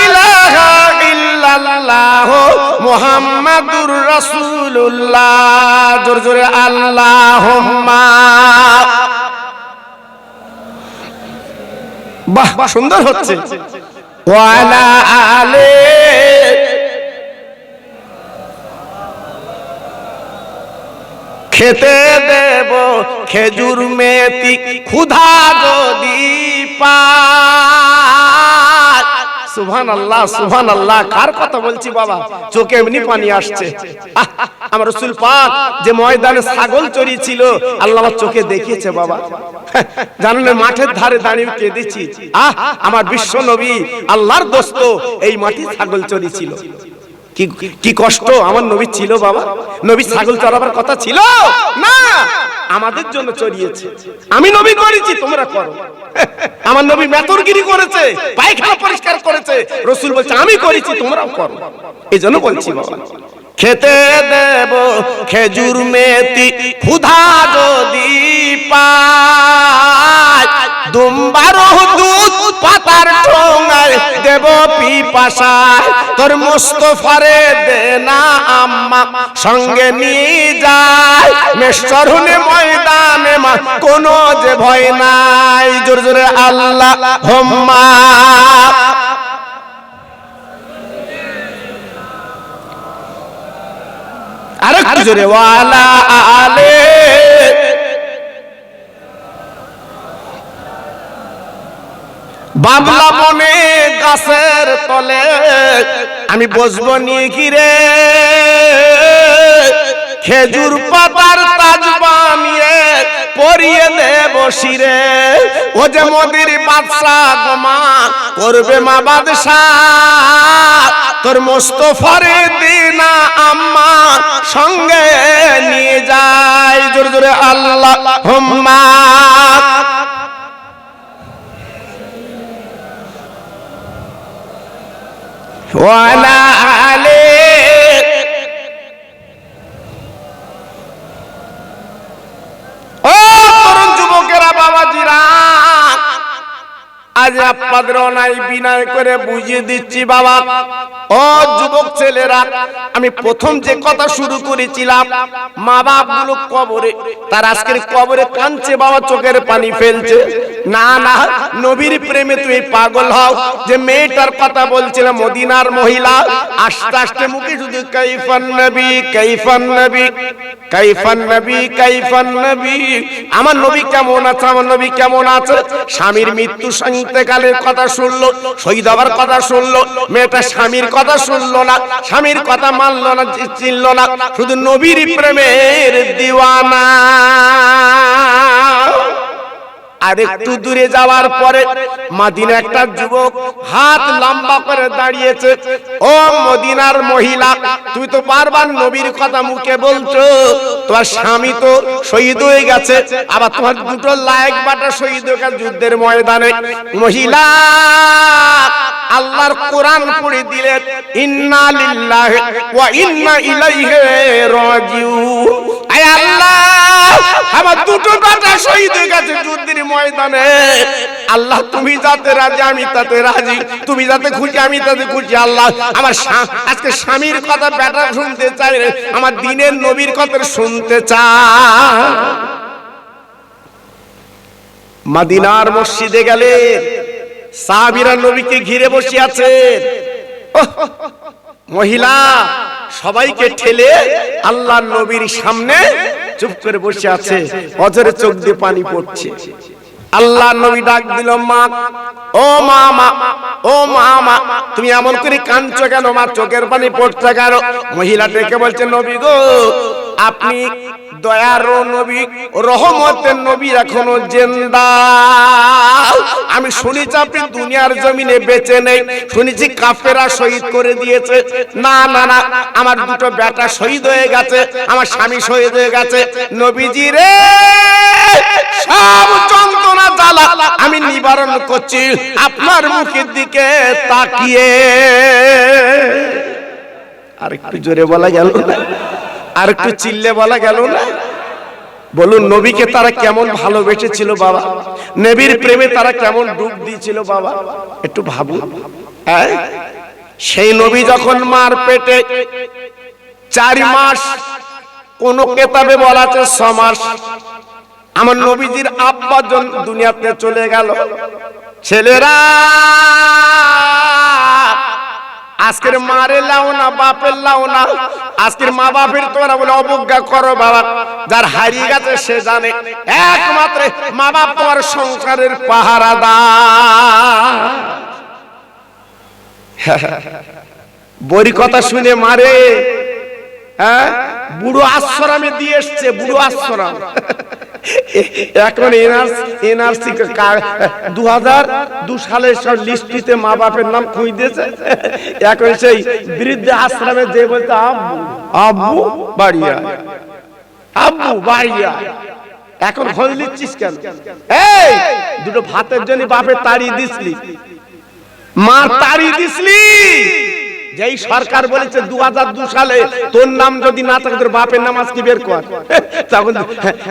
ইলাহা ইল্লাল্লাহ মুহাম্মাদুর রাসূলুল্লাহ। জোরে জোরে আল্লাহুম্মা। বাহ, সুন্দর হচ্ছে। ওয়া আলা আলে খেতে দেব খেজুর মেথি ক্ষুধা যদি পায়। সুবহানাল্লাহ, সুবহানাল্লাহ। কার কথা বলছি বাবা, চোখে এমনি পানি আসছে। আমার রাসূল পাক যে ময়দানে ছাগল চড়িয়েছিল, আল্লাহ আমার চোখে দেখিয়েছে বাবা। জানেন, মাঠের ধারে দাঁড়িয়ে কেঁদেছি। আমার বিশ্ব নবী আল্লাহর দোস্ত এই মাটি ছাগল চড়িয়েছিল। কি কষ্ট আমার নবী ছিল বাবা। নবী ছাগল চড়াবার কথা ছিল না, আমাদের জন্য চড়িয়েছে। আমি নবী করেছি, তোমরা করো। আমার নবী মেথরগিরি করেছে, পায়খানা পরিষ্কার করেছে, রাসূল বলছে আমি করেছি, তোমরাও করো। এই জন্য বলছি বাবা, খেতে দেব খেজুর মেথি ক্ষুধা যদি পায়, দুম্বার দুধ পাতার ঠোঙায় দেব পিপাসায়, তোর মুস্তফারে দে না আম্মা সঙ্গে নিয়ে যায়, মেশরুনে ময়দানে মা কোনো যে ভয় নাই। জোরে জোরে আল্লাহুম্মা। আরেকটু জোরে, ওয়ালা আলে। বাবলা বনে গাছের তলে আমি বসবো নিয়ে ঘিরে, খেজুর পাতার তাজ বানিয়ে পরিয়ে দেব শিরে। ও যে মদির বাদশা গোমা করবে মা বাদশাহ, তোর মুস্তফারে দিনা আম্মা সঙ্গে নিয়ে যায়। জোরে জোরে আল্লাহুম্মা। ওয়ালা আলে। ও তরুণ যুবকেরা, বাবাজিরা, আজ আপনাদের অনাই বিনয় করে বুঝিয়ে দিচ্ছি বাবা। ও যুবক ছেলেরা, আমি প্রথম যে কথা শুরু করেছিলাম, মা বাপ গুলো কবরে, তার আজকের কবরে কাঁদছে বাবা, চোখের পানি ফেলছে। না না, নবীর প্রেমে তুই পাগল হও। যে মেয়েটার কথা বলছিলাম, মদিনার মহিলা, আস্তে আস্তে মুখে শুধু কাইফান নবী, কাইফান নবী, কাইফান নবী, কাইফান নবী। আমার নবী কেমন আছে, আমার নবী কেমন আছে। স্বামীর মৃত্যু ইন্তেকালের কথা শুনলো, শহীদ হবার কথা শুনলো, মেয়েটা স্বামীর কথা শুনলো না, স্বামীর কথা মানলো না, চিনলো না, শুধু নবীর প্রেমের দিওয়ানা। আর একটু দূরে যাওয়ার পরে মদিনা একটা যুবক হাত লম্বা করে দাঁড়িয়েছে। ও মদিনার মহিলা, তুই তো বারবার নবীর কথা মুখে বলছো, তোমার স্বামী তো শহীদ হয়ে গেছে, আবার তোমার দুটো লায়েক বাটা শহীদ হয়ে গেছে যুদ্ধের ময়দানে। মহিলা আল্লাহর কোরআন পড়ে দিলেন, ইন্না লিল্লাহি ওয়া ইন্না ইলাইহি রাজিউন। আয় আল্লাহ, আমার দুটো বাটা শহীদ হয়ে গেছে যুদ্ধের ময়দানে। আল্লাহ, তুমি যাতে রাজি আমি তাতে রাজি, তুমি যাতে খুশি আমি তাতে খুশি। আল্লাহ, আমার আজকে স্বামীর কথা বেটা শুনতে চাই, আমার দিনের নবীর কথা শুনতে চাই। মদিনার মসজিদে গেলে সাহাবীরা নবীকে ঘিরে বসে আছে। মহিলা সবাইকে ঠেলে আল্লাহর নবীর সামনে চুপ করে বসে আছে, অঝরে চোখ দিয়ে পানি পড়ছে। আল্লাহ নবী ডাক দিল, মা, ও মা, মা, ও মা, মা, তুমি এমন করে কাঁদছো কেন মা, চোখের পানি পড়ছে কেন? মহিলা ডেকে বলছে, নবী গো, আপনি দয়ার নবী, রহমতের নবী এখনো জিন্দা। আমি শুনেছি আপনি দুনিয়ার জমিনে বেঁচে নেই, শুনেছি কাফেররা শহীদ করে দিয়েছে। না না না, আমার দুটো বেটা শহীদ হয়ে গেছে, আমার স্বামী শহীদ হয়ে গেছে। নবীজি রে, সব যন্ত্রণা জ্বালা আমি নিবারণ করছি আপনার মুখের দিকে তাকিয়ে। আর একটু জোরে বলা গেল না? আর একটু চিল্লে বলা গেল না? বলুন, নবীকে তারা কেমন ভালোবেসেছিল বাবা, নবীর প্রেমে তারা কেমন ডুব দিয়েছিল বাবা, একটু ভাবুন। হ্যাঁ, সেই নবী যখন মার পেটে 4 মাস, কোন কেতাবে বলা আছে 6 মাস, আমার নবীজির আব্বা দুনিয়াতে চলে গেল। ছেলেরা আজকের মারে লাও না, বাপের লাও না, আজকের মা বাপের তোমরা বলে অবজ্ঞা করো বাবা। যার হারিয়ে গেছে সে জানে, একমাত্র মা বাপ তোমার সংসারের পাহারাদার। বড়ি কথা শুনে মারে, হ্যাঁ, বুড়ো আশ্রমে দিয়ে এসছে, বুড়ো আশ্রম। এখন এনআরসি 2002 সালের সব লিস্টিতে মা বাপের নাম খুঁজে দিয়েছে। এখন সেই বৃদ্ধ আশ্রমে যে বলতে আব্বু আব্বু বাড়িয়া, আব্বু বাড়িয়া। এখন খোঁজ নিচ্ছিস কেন? এই দুটো ভাতের জন্য বাপের তাড়িয়ে দিসলি, মা তাড়িয়ে দিসলি। যেই সরকার বলেছে 2002 সালে তোর নাম যদি না থাকে তোর বাপের নাম আজকে বের কর, তখন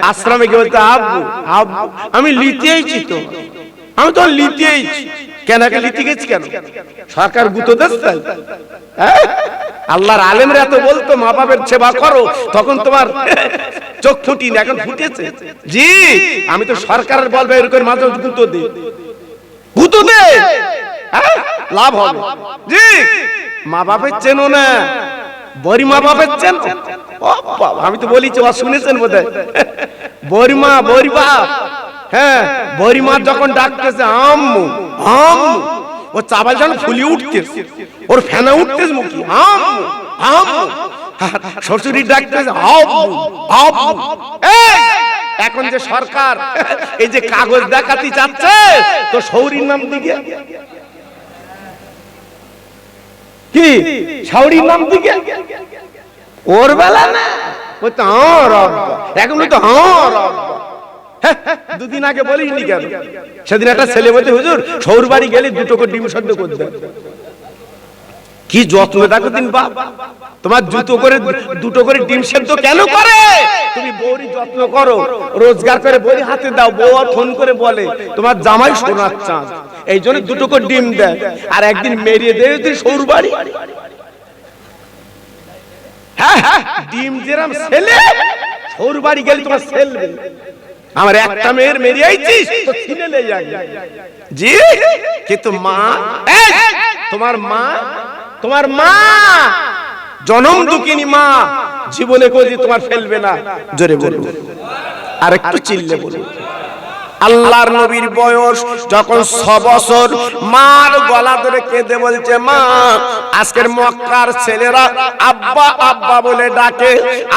আশ্রমে গিয়ে বলতে আব্বু আব্বু আমি লিতেইছি, তো আমি তো লিতেইছি। কেন লিতে গেছি কেন? সরকার গুতো দিচ্ছে। আল্লাহর আলেমরা তো বলতো মা বাপের সেবা করো, তখন তোমার চোখ ফুটি না, এখন ফুটেছে। জি, আমি তো সরকারের বলবে এরকম মাঝে গুতো দে, গুতো দে, লাভ হবে। জি, মা বাপের চেনো না, বড়ি মা বাপের চেন? আমি তো বলিছি, শুনেছেন বোধহয়, বড়িমা বড়ি বাপ। হ্যাঁ, বড়ি মা যখন ডাকতেছে আম্মু আম্মু, ও চাবাল যখন ফুলি উঠতেছে, ওর ফেনা উঠতেছে মুখে, আম্মু আম্মু। শ্বশুরি ডাকতেছে আব্বু আব্বু। এখন যে সরকার এই যে কাগজ দেখাতে চাচ্ছে, তো শৌরির নাম দিকে কি, শাওরির নাম দিকে ওর বেলা না, ওই তো আমার আব্বা, এখন তো আমার আব্বা। দুদিন আগে বলিসনি কেন? সেদিন একটা ছেলে বলতে, হুজুর শৌর বাড়ি গেলে 2 করে ডিম সেদ্ধ করে দেন। কি যত্ন দেখো দিন বাপ, তোমার 2 করে ডিম সেদ্ধ কেন করে? তুমি বউরি যত্ন করো, রোজগার করে বউরি হাতে দাও, বউ ফোন করে বলে তোমার জামাই সোনার চাঁদ, এই জন্য 2 করে ডিম দেয়। আর একদিন মেরিয়ে দেয় তুই শৌর বাড়ি। হ্যাঁ হ্যাঁ, ডিম যেরাম ছেলে, শৌর বাড়ি গেলে তোমার ছেলে। আমার একটা মেয়ের মেরিয়ে আইছিস তো ছিলে লে যাবে। জি, কিন্তু মা, তোমার মা, তোমার মা জনম দুঃখিনী মা, জীবনে কোনদিন তোমার ফেলবে না। জোরে বলুন, আর একটু চিল্লে বলুন। আল্লাহর নবীর বয়স যখন 6 বছর, মার গলা ধরে কেঁদে বলছে, মা আজকের মক্কার ছেলেরা আব্বা আব্বা বলে ডাকে,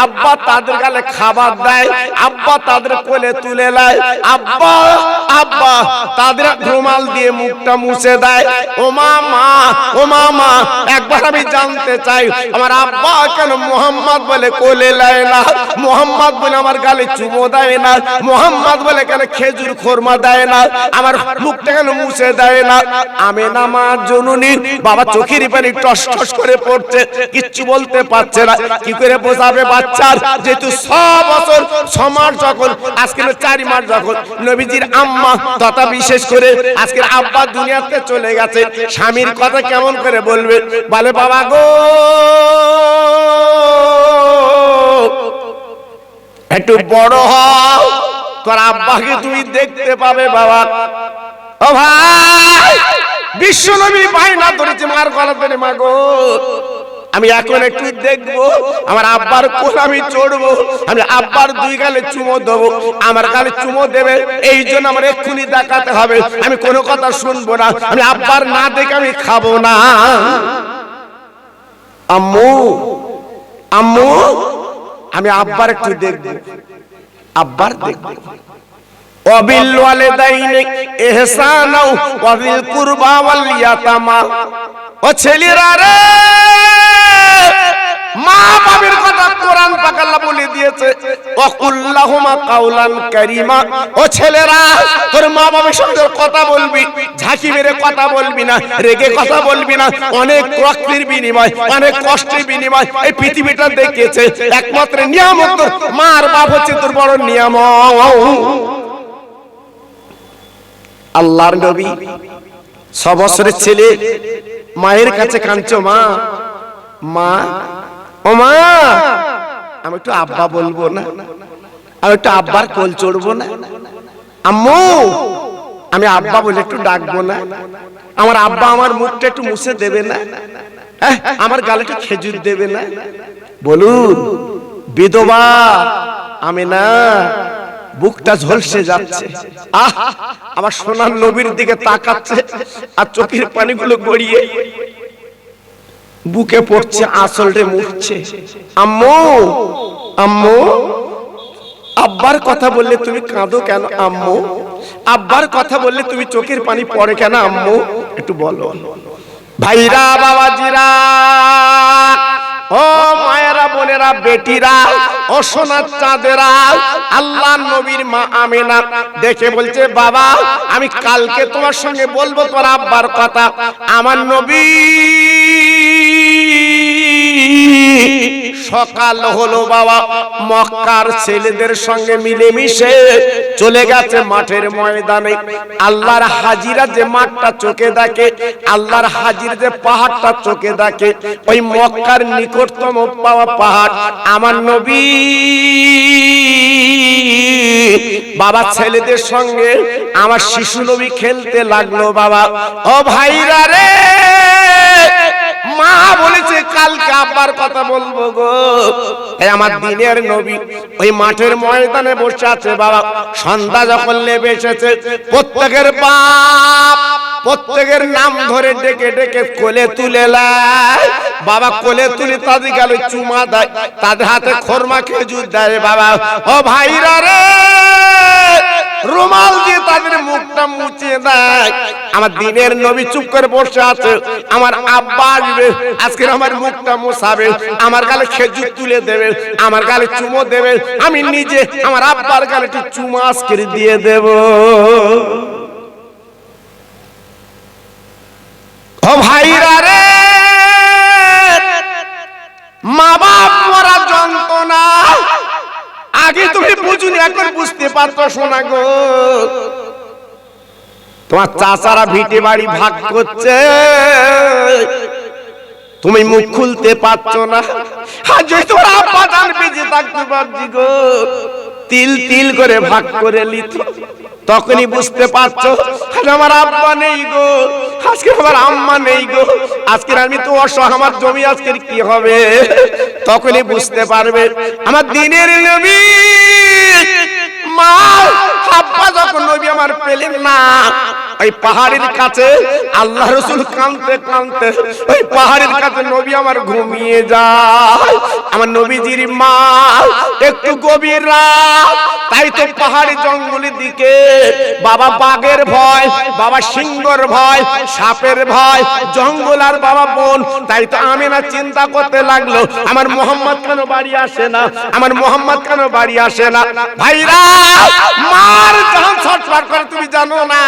আব্বা তাদের গালে খাবার দেয়, আব্বা তাদের কোলে তুলে নেয়, আব্বা আব্বা তাদের রুমাল দিয়ে মুখটা মুছে দেয়। ও মা মা, ও মা মা, একবার আমি জানতে চাই আমার আব্বা কেন মোহাম্মদ বলে কোলে নেয় না, মোহাম্মদ বলে আমার গালে চুমো দেয় না, মোহাম্মদ বলে কেন খেজুর খোরমা দেয় না, আমার মুখটা কেন মুছে দেয় না? আমেনা মা জননী, বাবা চোখের পানি টস টস করে পড়ছে, কিচ্ছু বলতে পারছে না। কি করে বোঝাবে বাচ্চার? যেহেতু 6 বছর 6 মাস যখন, আজকে 4 মাস যখন নবীজির আম্মা তথা বিশেষ করে আজকের আব্বা দুনিয়াতে চলে গেছে, স্বামীর কথা কেমন করে বলবে? বলে বাবা গো একটু বড় হও, তোর আব্বাকে তুমি দেখতে পাবে বাবা। ও ভাই, বিশ্বনবী বাইনা ধরেছে মার গলা ধরে, মা গো আমি এখন একটু দেখবো, আমার আব্বার কোল আমি চড়বো, আমি আব্বার 2 গালে চুমো দেবো, আমার গালে চুমো দেবে, এই জন্য আমার এক্ষুনি দেখাতে হবে, আমি কোনো কথা শুনবো না, আমি আব্বার না দেখে আমি খাবো না। আম্মু আম্মু, আমি আব্বার একটু দেখব, আব্বার দেখব। ওয়াবিল ওয়ালিদাইনি ইহসানা ওয়াবিল কুরবা ওয়াল ইয়াতামা। ও ছেলেরা রে, মা বাবার কথা কোরআন পাক আল্লাহ বলে দিয়েছে, ওয়াকুল্লাহুমা কাওলান কারীমা। ও ছেলেরা, তোর মা বাবার সঙ্গে কথা বলবি, ঝাঁকি মেরে কথা বলবি না, রেগে কথা বলবি না। অনেক রক্তের বিনিময়, অনেক কষ্টের বিনিময় এই পৃথিবীটা দেখেছে। একমাত্র নিয়ামত তোর মা আর বাপ হচ্ছে তোর বড় নিয়ামত। আল্লাহর নবী 6 বছরের ছেলে মায়ের কাছে কাঁদছো, মা মা ও মা, আমি একটু আব্বা বলবো না, আমি একটু আব্বার কোল চড়বো না, আম্মু আমি আব্বা বলে একটু ডাকবো না, আমার আব্বা আমার মুখটা একটু মুছে দেবে না, আমার গালে একটু খেজুর দেবে না। বলুন বিধবা আমিনা বুকটা ঝলসে যাচ্ছে, আহ আমার সোনার নবীর দিকে তাকাচ্ছে আর চোখের পানিগুলো গড়িয়ে বুকে পড়ছে, আসলরে মুছছে। আম্মু আম্মু, আব্বার কথা বললে তুমি কাঁদো কেন আম্মু? আব্বার কথা বললে তুমি চোখের পানি পড়ে কেন আম্মু? একটু বলো। ভাইরা বাবাজিরা, ও মায়েরা বোনেরা বেটিরা, ও সোনার চাঁদেরা, আল্লাহ নবীর মা আমিনা দেখে বলছে, বাবা আমি কালকে তোমার সঙ্গে বলবো তোর আব্বার কথা। আমার নবী সকাল হলো বাবা, মক্কার ছেলেদের সঙ্গে মিলেমিশে চলে গেছে মাঠের ময়দানে। আল্লাহর হাজিরা যে মাঠটা চোখে দেখে, আল্লাহর হাজির যে পাহাড়টা চোখে দেখে, ওই মক্কার নিকটতম পাওয়া পাহাড় আমার নবী বাবা ছেলেদের সঙ্গে আমার শিশু নবী খেলতে লাগলো। বাবা ও ভাইরা রে, মা বলেছে কালকে আব্বার কথা বলবো গো। আমার দিনের নবী ওই মাঠের ময়দানে বসে আছে। বাবা সন্ধ্যা যখন নেমে এসেছে, প্রত্যেকের বাপ প্রত্যেকের নাম ধরে ডেকে ডেকে কোলে তুলে নেয়। বাবা কোলে তুলে তাদের গালে চুমা দেয়, তাদের হাতে খোরমা খেজুর দেয়। বাবা ও ভাইরা রে, রুমাল দিয়ে তাদের মুখটা মুছিয়ে দেয়। আমার দিনের নবী চুপ করে বসে আছে। আমার আব্বা আসবে, আজকে আমার মুখটা মুছাবে, আমার গালে খেজুর তুলে দেবে, আমার গালে চুমো দেবে, আমি নিজে আমার আব্বার গালে একটু চুমা আজকে দিয়ে দেব। ও ভাইরা রে, মা বাপ মরা যন্ত্রণা আগে তুমি বুঝুনি, এখন বুঝতে পারছো শোনা গো। তোমার চাচারা ভিটে বাড়ি ভাগ করছে, তুমি মুখ খুলতে পারছো না। আর যদি তোমার আব্বা জান বেঁচে থাকতে পারছি গো, তিল তিল করে ভাগ করে নিত, তখনই বুঝতে পারছো আমার আব্বা নেই গো, আজকে আমার আম্মা নেই গো, আজকে আমি তো অসহায়, আমার জমি আজকের কি হবে, তখনই বুঝতে পারবে। আমার দিনের নবী মা আব্বা যখন নবী আমার পেলেন না, ওই পাহাড়ের কাছে আল্লাহ রাসূল কাঁদতে কাঁদতে ওই পাহাড়ের কাছে নবী আমার ঘুমিয়ে যায়। আমার নবীজির মা একটু গভীর রাত, তাই তো পাহাড়ি জঙ্গলের দিকে বাবা বাঘের ভয়, বাবা সিংহর ভয়, সাপের ভয়, জঙ্গল আর বাবা বন। তাই তো আমিনা চিন্তা করতে লাগলো, আমার মোহাম্মদ কেন বাড়ি আসে না, আমার মোহাম্মদ কেন বাড়ি আসে না। ভাইরা, মার জান ছটফট করে তুমি জানো না,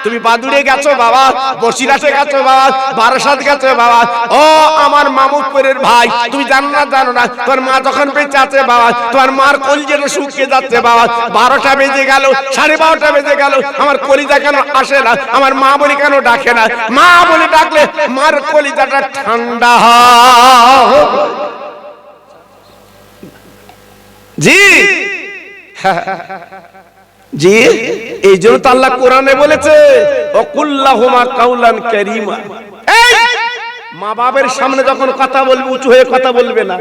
তুমি বাদুড়ে গেছো বাবা, বসিরহাটে গেছো বাবা, বারাসাত গেছো বাবা, ও আমার মামুদপুরের ভাই, তুমি জানো না, তোর মা যখন বেঁচে আছে বাবা, তোমার মার কলিজাটা শুকিয়ে যাচ্ছে বাবা, 12টা বেজে গেল, 12:30 বেজে গেল, আমার কলিজা কেন আসে না, আমার মা বলি কেন ডাকে না, মা বলে ডাকলে মার কলিজাটা ঠান্ডা হয়। জি জি, এই জন্য তো আল্লাহ কোরআনে বলেছে ওয়াকুল্লাহুমা কাওলান কারীমা। মা বাবার সামনে যখন কথা বলবে উঁচু হয়ে কথা বলবে না।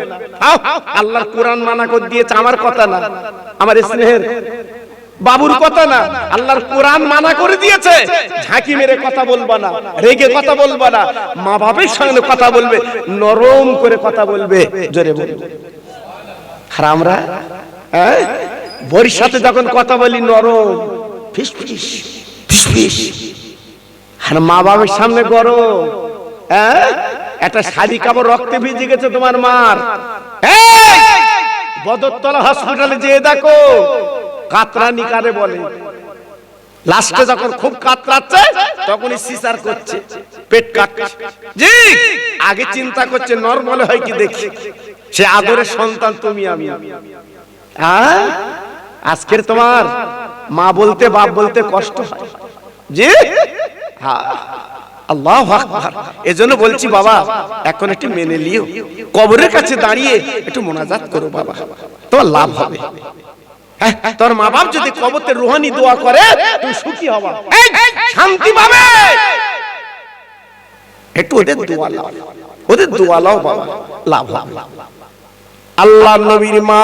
আল্লাহর কোরআন মানা করে দিয়েছে, আমার কথা না, আমার স্নেহের বাবুর কথা না, আল্লাহর কোরআন মানা করে দিয়েছে। ঝাঁকি মেরে কথা বলবা না, রেগে কথা বলবা না, মা বাবার সামনে কথা বলবে নরম করে কথা বলবে, জোরে বলবে। আর আমরা বড়ির সাথে যখন কথা বলি নরম, ফিস ফিস ফিস ফিস, আর মা বাবার সামনে গরম। একটা শাড়ি কাপড় রক্তে ভিজে গেছে তোমার মার, বদরতলা হসপিটালে যেয়ে দেখো কাতরানি কারে বলে। লাস্টে যখন খুব কাতরাচ্ছে তখনই সিসার করছে, পেট কাটছে। জি, আগে চিন্তা করছে নরমাল হয় কি দেখি, সে আদরের সন্তান তুমি আমি। আজকের তোমার মা বলতে বাপ বলতে কষ্ট হয়। জি হ্যাঁ, আল্লাহু আকবার। এজন্য বলছি বাবা এখন একটু মেনে লিও, কবরের কাছে দাঁড়িয়ে একটু মোনাজাত করো বাবা, তোমার লাভ হবে। তোর মা বাপ যদি কবরে রুহানি দোয়া করে তুমি সুখী হবা, শান্তি পাবে। একটু ওদের দোয়া লাও, ওদের দোয়া লাও বাবা, লাভ হবে। আল্লাহ নবীর মা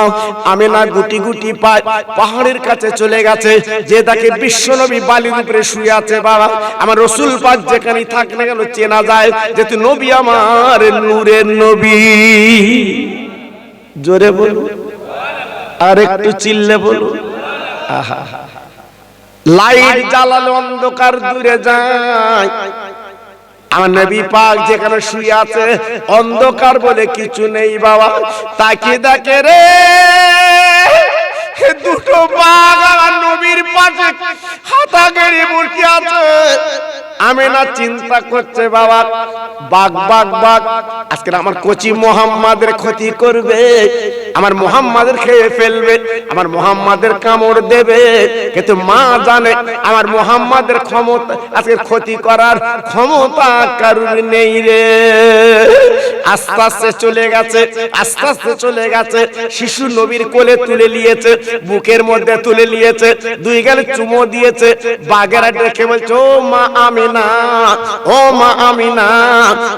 আমেনা গুটি গুটি পায় পাহাড়ের কাছে চলে গেছে, যে তাকে বিশ্ব নবী বালির উপরে শুয়ে আছে। বাবা আমার রাসূল পাক যেখানে থাক না কেন চেনা যায় যে তুই নবী, আমার নূরের নবী। জোরে বলো আর একটু চিল্লে বলো। লাইট জ্বালালে অন্ধকার দূরে যায়, আমার নবী পাক যেখানে শুয়ে আছে অন্ধকার বলে কিছু নেই বাবা। তাকে দেখে রে দুটো বাঘ আমার নবীর পাশে হাতা গেড়ে বসে আছে। আমেনা চিন্তা করছে বাবা বাঘ বাঘ বাঘ আজকে আমার কোচি মুহাম্মাদের ক্ষতি করবে, আমার মুহাম্মাদের খেয়ে ফেলবে, আমার মুহাম্মাদের কামড় দেবে। কিন্তু মা জানে আমার মুহাম্মাদের ক্ষমতা আজকে ক্ষতি করার ক্ষমতা কারুর নেই রে। আস্তে আস্তে চলে গেছে, আস্তে আস্তে চলে গেছে। শিশু নবীর কোলে তুলে নিয়েছে, বুকের মধ্যে তুলে নিয়েছে, দুই গালে চুমো দিয়েছে। বাঘেরা ডেকে বলছে ও মা আমিনা, ও মা আমিনা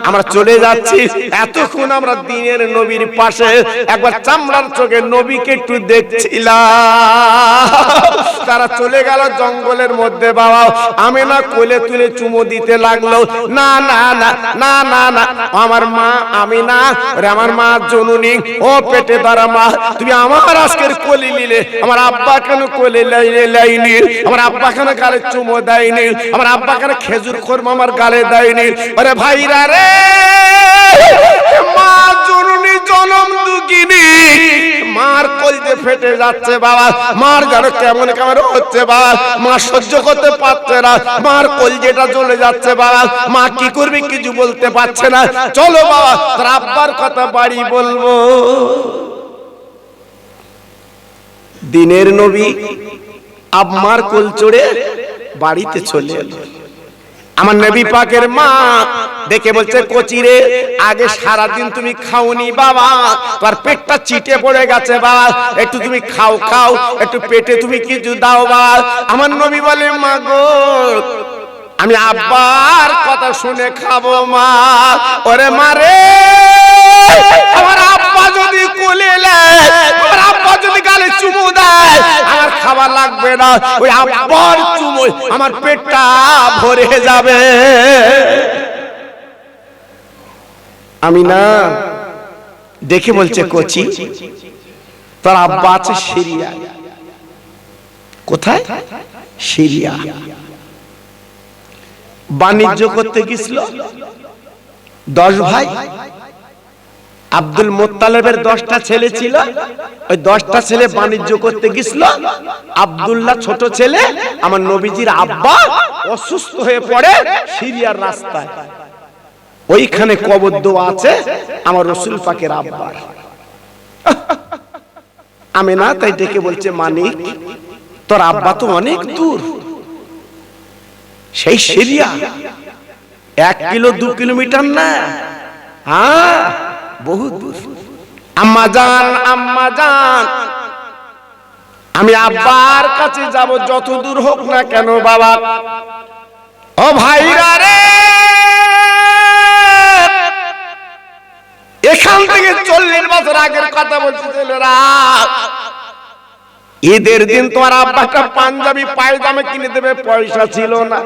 আমরা চলে যাচ্ছি। এতক্ষণ আমরা দিনের নবীর পাশে একবার চামড়ার চোখে নবীকে একটু দেখছিলাম। তারা চলে গেল জঙ্গলের মধ্যে। বাবা আমিনা কোলে তুলে চুমো দিতে লাগলো। না না না না না না, আমার মা আমিনা, ওরে আমার মা জননী, ও পেটে ধরা মা, তুমি আমার আজকের কোলে নিলে, আমার আব্বা কেন কোলে লাইনি, আমার আব্বা কেন গালে চুমো দেয়নি, আমার আব্বা কেন খেজুর খোরমা আমার গালে দেয়নি। আরে ভাইরা রে, মা জননী জনম দুঃখিনী, মার কলজে ফেটে যাচ্ছে বাবা। মার যেন কেমন কেমন হচ্ছে বাবা, মা সহ্য করতে পারছে না, মার কলজেটা চলে যাচ্ছে বাবা। মা কি করবে কিছু বলতে পারছে না। চলো বাবা তোর আব্বার কথা বাড়ি বলবো। দিনের নবী আম্মার কোল চড়ে বাড়িতে চলে এলো। আমার নবী পাকের মা দেখে বলছে কচিরে আগে সারা দিন তুমি খাওনি বাবা, তোমার পেটটা চিটে পড়ে গেছে বাবা, একটু তুমি খাও খাও, একটু পেটে তুমি কিছু দাও বাবা। আমার নবী বলে মা গো আমি আব্বার কথা শুনে খাবো মা। ওরে মারে, আমার আব্বা যদি কোলে নেয়, আমার আব্বা যদি গালে চুমু দেয়, আমার খাবার লাগবে না, ওই আব্বার চুমু আমার পেটটা ভরে যাবে। আমি না দেখে বলছে কচি তোর আব্বা আছে সিরিয়া। কোথায়? সিরিয়া। বাণিজ্য করতে গেছিল 10 ভাই। আব্দুল মুত্তালিবের 10টা ছেলে ছিল, ওই 10টা ছেলে বাণিজ্য করতে গেছিল। আব্দুল্লাহ ছোট ছেলে, আমার নবীজির আব্বা অসুস্থ হয়ে পড়ে সিরিয়ার রাস্তায়। ওইখানে কবর দেওয়া আছে আমার রাসূল পাকের আব্বার। আমিনা তাই ডেকে বলছে মানিক তোর আব্বা তো অনেক দূর, সেই সিরিয়া 1 কিলো 2 কিলোমিটার না, হ্যাঁ বহুত দূর। আম্মা জান, আম্মা জান আমি আব্বার কাছে যাব যত দূর হোক না কেন বাবা। ও ভাইরা রে, এখান থেকে 40 বছর আগের কথা বলছি ছেলেরা। ঈদের দিন তোমার আব্বাটা পাঞ্জাবি পায়জামা কিনে দেবে, পয়সা ছিল না।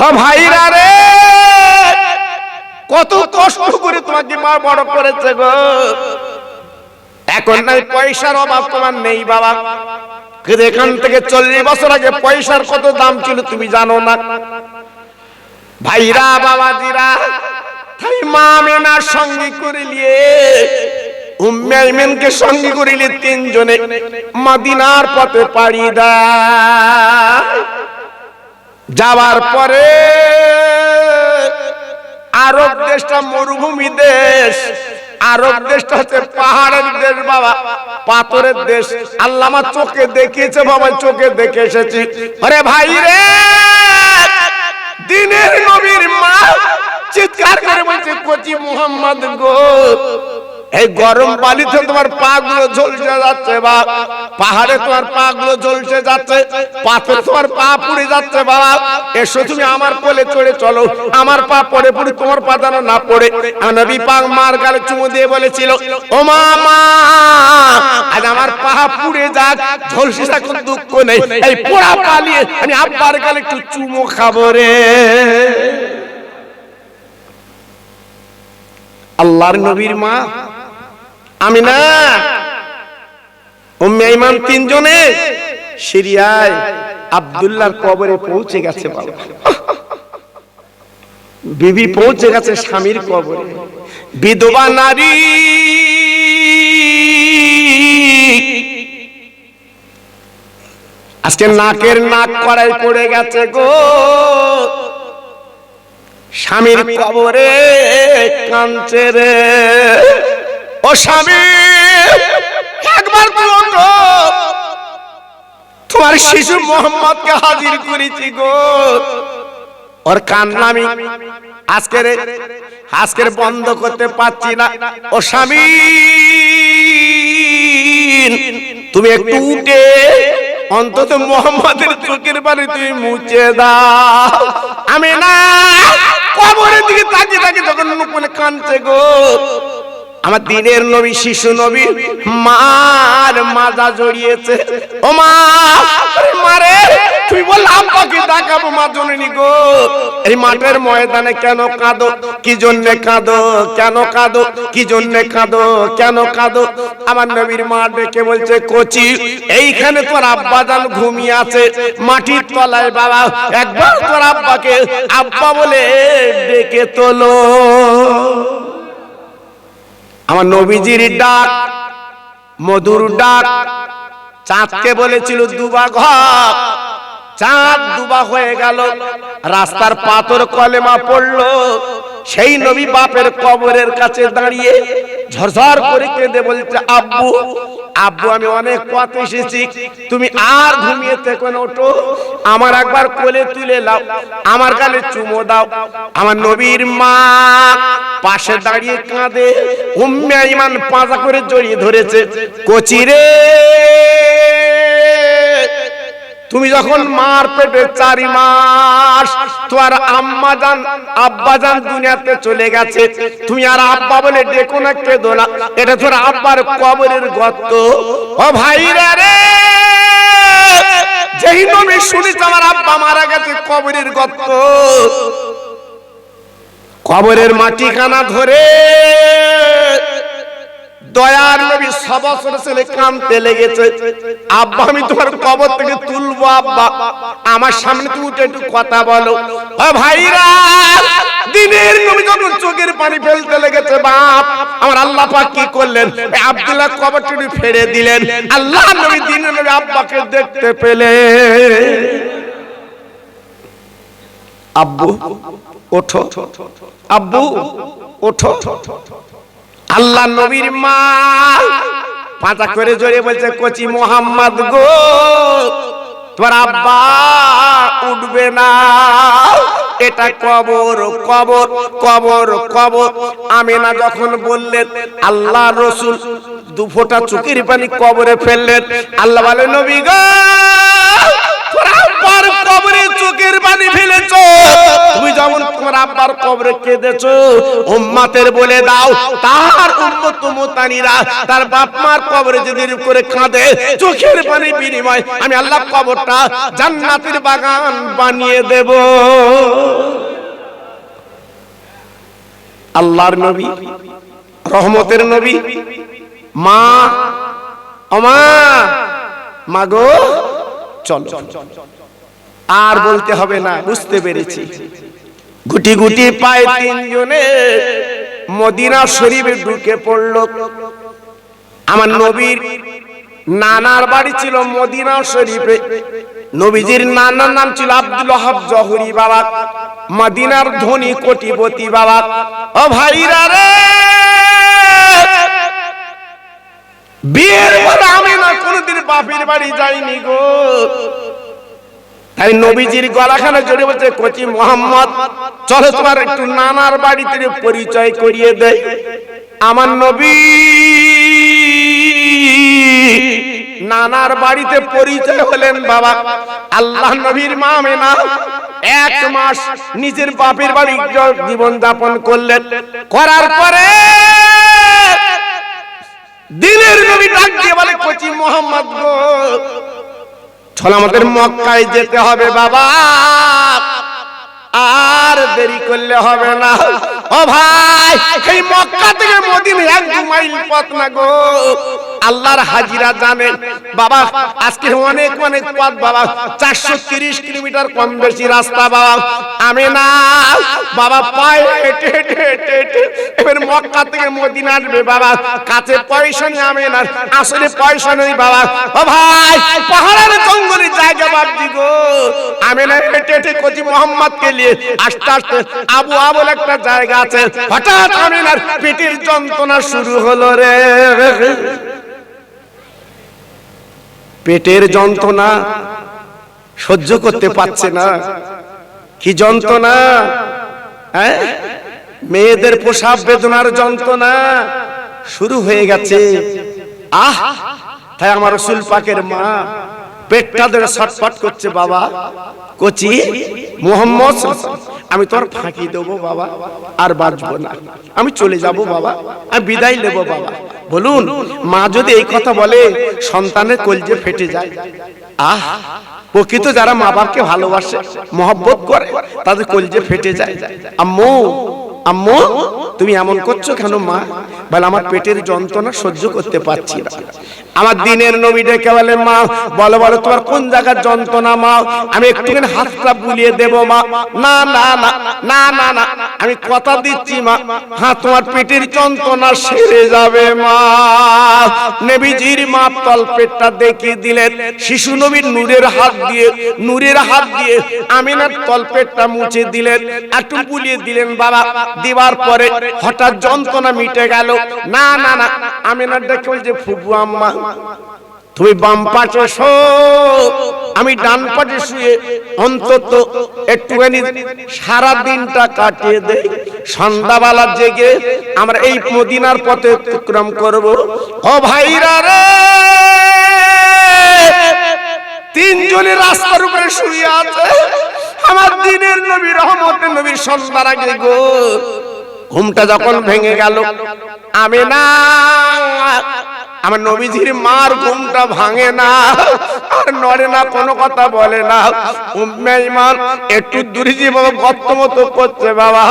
ও ভাইরা রে, কত কষ্ট করে তোমাকে মা বড় করেছে গো। এখন নাই পয়সার অভাব তোমার নেই বাবা, কিন্তু এখান থেকে 40 বছর আগে পয়সার কত দাম ছিল তুমি জানো না। ভাইরা বাবাজিরা, তাই মা আমেনার সঙ্গে করে নিয়ে উম্মে আইমেনকে সঙ্গে করে নিয়ে তিনজনে মদিনার পথে পাড়ি দেয়। যাওয়ার পরে আরব দেশটা মরুভূমি দেশ, আরব দেশটা হচ্ছে পাহাড়ের দেশ বাবা, পাথরের দেশ। আল্লাহ আমার চোখে দেখিয়েছে বাবা, চোখে দেখে এসেছি। আরে ভাই রে, দিনের নবীর মা চিৎকার করে বলছে, কচি মুহাম্মদ গো, এই গরম পানিতে তোমার পা গুলো ঝলসে যাচ্ছে বাবা, পাহাড়ে তোমার পা গুলো ঝলসে যাচ্ছে, পাথরে তোমার পা পুড়ে যাচ্ছে বাবা, এসো তুমি আমার কোলে চড়ে চলো, আমার পা পড়ে পড়ে তোমার পা যেন না পড়ে। নবী পাক মার গালে চুমু দিয়ে বলেছিল, ও মা, আজ আমার পা পুড়ে যাক, ঝলসে যাক, কোনো দুঃখ নেই, এই পোড়া পা নিয়ে আমি আব্বার গালে একটু চুমু খাবো রে। আল্লাহর নবীর মা আমিনা, উম্মে আইমান তিনজনে সিরিয়ায় আব্দুল্লাহর কবরে পৌঁছে গেছে বাবা। বিবি পৌঁছে গেছে স্বামীর কবরে, বিধবা নারী আজকে নাকের নাক কড়াই পড়ে গেছে গো, স্বামীর কবরে কাঁদছে রে। ও স্বামী, একবার ওঠো, তোমার শিশু মোহাম্মদকে হাজির করেছি গো। ওর কান্না আমি আজকের বন্ধ করতে পারছি না। ও স্বামী, তুমি একটু উঠে অন্তত মোহাম্মদের চোখের পানি তুমি মুছে দাও। আমি না কবরের দিকে তাকিয়ে তাকিয়ে যখন নুপুরে কাঁদছে গো, আমার দিনের নবী শিশু নবী মার মাজা জড়িয়েছে। ও মা, মারে তুই বল আব্বাকে ডাকাবো, মা জননী গো, এই মাঠের ময়দানে কেন কাঁদো, কি জন্য কাঁদো, কেন কাঁদো, কি জন্য কাঁদো, কেন কাঁদো? আমার নবীর মা ডেকে বলছে, কচি, এইখানে তোর আব্বা জান ঘুমিয়ে আছে মাটির তলায় বাবা, একবার তোর আব্বাকে আব্বা বলে ডেকে তোলো। আমার নবীজির ডাক, মধুর ডাক, চাঁদকে বলেছিল দুবা ঘর, চাঁদ দুবা হয়ে গেল, রাস্তার পাথর কলেমা পড়লো। সেই নবী বাপের কবরের কাছে দাঁড়িয়ে ঝরঝর করে কেঁদে বলছে, আব্বু, আব্বু, আমি অনেক পথ এসেছি, তুমি আর ঘুমিয়ে থেকো না, ওঠো, আমার একবার কোলে তুলে নাও, আমার গালে চুমো দাও। আমার নবীর মা পাশে দাঁড়িয়ে কাঁদে, উম্মে আইমান পাজা করে জড়িয়ে ধরেছে। কচি রে, তুমি যখন মার পেটে 4 মাস, তোমার আম্মা জান আব্বা জান দুনিয়াতে চলে গেছে, তুমি আর আব্বা বলে ডেকো না, কেঁদো না, এটা তোর আব্বার কবরের গর্ত। ও ভাইরা রে, যেই নবী শুনেছে আমার আব্বা মারা গেছে কবরের গর্ত, কবরের মাটি কানা ধরে দয়ার নবী 6 বছর ছেলে কাঁদতে লেগেছে, আব্বা আমি তোমার কবর থেকে তুলবো, আব্বা আমার সামনে তুমি উঠে একটু কথা বলো। ও ভাইরা, দিনের নবী যখন চোখের পানি ফেলতে লেগেছে, বাপ আমার আল্লাহ পাক কি করলেন, আব্দুল্লাহ কবরটা ফেলে দিলেন। আল্লাহ নবী দিনের নবী আব্বাকে দেখতে পেলে, আব্বু ওঠো, আব্বু ওঠো। আল্লাহ নবীর মা পাতা করে জড়িয়ে বলছে, কচি মোহাম্মদ গো, তোমার আব্বা উঠবে না, এটা কবর, কবর, কবর, কবর। আমিনা যখন বললেন, আল্লাহ রসুল 2 ফোঁটা চোখের পানি কবরে ফেললেন। আল্লাহ বলে, নবী গো, তোর আব্বার কবরে চোখের পানি ফেলেছো, তুমি যেমন তোমার আব্বার কবরে কেঁদেছো, উম্মতের বলে দাও, তার উম্মত মুতানিরা তার বাপ মার কবরে যদি করে কাঁদে, চোখের পানি বিনিময় আমি আল্লাহ কবরটা জান্নাতের বাগান বানিয়ে দেব। আল্লাহর নবী, রহমতের নবী, মা ওমা মা গো চলো, আর বলতে হবে না, বুঝতে পেরেছি। গুটি গুটি পায়ে তিনজনে মদিনা শরীফে ঢুকে পড়ল। আমার নবীর নানার বাড়ি ছিল মদিনা শরীফে। নবীজির নানার নাম ছিল আব্দুল ওয়াহাব জহুরি বাবা, মদিনার ধনী কোটিপতি বাবা। ও ভাইরা রে, বিয়ের পর আমি না কোনদিন বাপের বাড়ি যাইনি গো। তাই নবীজির গলাখানে জড়িয়ে বলছে, কচি মোহাম্মদ চলো তোমার একটু নানার বাড়িতে পরিচয় করিয়ে দেয়। আমার নবী নানার বাড়িতে পরিচয় হলেন বাবা। আল্লাহ নবীর মা আমেনা 1 মাস নিজের বাপের বাড়ি জীবন যাপন করলেন। করার পরে দিনের নবী ডাক দিয়ে বলে, কচি মোহাম্মদ গো চল আমাদের মক্কায় যেতে হবে বাবা, আর দেরি করলে হবে না। ও ভাই, এই মক্কা থেকে মদিনা 1-2 মাইল পথ না গো। আল্লাহর হাজিরা জানেন বাবা, আজকে অনেক অনেক পথ বাবা, 430 কিলোমিটার কম বেশি রাস্তা বাবা। আমি না বাবা পায়ে হেঁটে হেঁটে হেঁটে হেঁটে এবার মক্কা থেকে মদিনা আসবে বাবা। কাছে পয়সা নেই, আমি না আসলে পয়সা নেই বাবা। ও ভাই, পাহাড়ের জঙ্গলে জায়গা বাপজি গো। আমি না হেঁটে হেঁটে কচি মোহাম্মদকে নিয়ে আস্তে আস্তে আবু আবল একটা জায়গা আছে, হঠাৎ আমিনার পেটের যন্ত্রণা শুরু হলো রে। পেটের যন্ত্রণা সহ্য করতে পারছে না, কি যন্ত্রণা, হ্যাঁ মেয়েদের প্রসাব বেদনার যন্ত্রণা শুরু হয়ে গেছে। আহ, তাই আমার রাসূল পাকের মা পেটটা ধরে ছটফট করছে। বাবা কচি মুহাম্মদ, আমি তোর ফাঁকি দেবো বাবা, আর বাঁচবো না, আমি চলে যাব বাবা, আমি বিদায় নেব বাবা। বলুন, মা যদি এই কথা বলে সন্তানের কলজে ফেটে যায়। আহ, প্রকৃত যারা মা বাপকে ভালোবাসে মহব্বত করে তাদের কলজে ফেটে যায়। আম্মু আম্মু তুমি এমন করছো কেন মা? বলে আমার পেটের যন্ত্রণা সহ্য করতে পারছি না। আমার দিনের নবী ডেকে বলে, মা বলো বলো তোমার কোন জায়গার যন্ত্রণা মা, আমি একটুখানি হাতটা বুলিয়ে দেব মা। না না না না না না, আমি কথা দিচ্ছি মা, হ্যাঁ তোমার পেটের যন্ত্রণা সেরে যাবে মা। নবীজির মা তল পেটটা দেখিয়ে দিলেন, শিশু নবীর নূরের হাত দিয়ে আমিনার তল পেটটা মুছে দিলেন, একটু বুলিয়ে দিলেন বাবা। দিবার পরে হঠাৎ যন্ত্রণা মিটে গেল। না না না, আমিনার ডেকে বলছে, ফুফু আম্মা তুমি বাম পাশে শো, আমি ডান পাশে শুয়ে অন্তত একটুখানি সারা দিনটা কাটিয়ে দেই, সন্ধ্যাবেলা জেগে আমরা এই মদিনার পথে অতিক্রম করব। ও ভাইরা রে, তিনজনের রাস্তার উপরে শুয়ে আছে আমার দিনের নবী রহমতের নবীর সন্ধ্যার আগে গো। ঘুমটা যখন ভেঙে গেল, আমি না আমার নবীজির মার ঘুমটা ভাঙে না, আর নড়ে না, কোনো কথা বলে না। উম্মে ঈমান একটু দূরে যে বাবা গর্ত মতো করছে বাবা।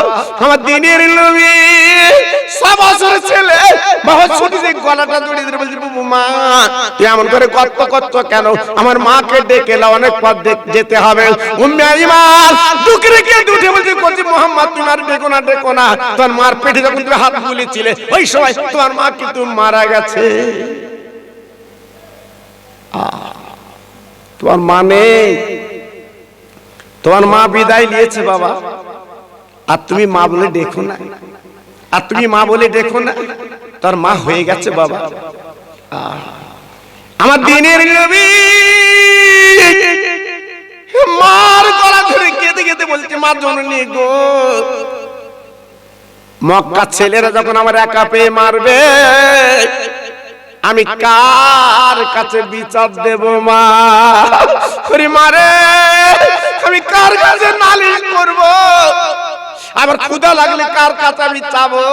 আমার দিনের নবী 6 বছরের ছেলে বাবা ছুটি যে গলাটা জড়িয়ে ধরে বলছে, বুবু মা তুই এমন করে গর্ত করছো কেন? আমার মাকে ডেকে এলা, অনেক পথ যেতে হবে। উম্মে ঈমান দুঃখে রেখে উঠে বলছে, কচি মুহাম্মদ তুমি আর ডেকো না, ডেকো না, তোমার মার পেটে যখন তুমি হাত বুলিয়েছিলে ওই সময় তোমার মা কিন্তু মারা গেছে। তোমার মা নেই, তোমার মা বিদায় নিয়েছে বাবা, আর তুমি মা বলে দেখো না, আর তুমি মা বলে দেখো না, তার মা হয়ে গেছে বাবা। আমার দিনের নবী মার গলা ধরে কেঁদে কেঁদে বলছে, মা জননী গো, মক্কা ছেলেরা যখন আমার একা পেয়ে মারবে আমি কার কাছে বিচার দেব মা? মারে আমি কার কাছে নালিশ করব? আবার ক্ষুধা লাগলে কার কাছে আমি চাবো?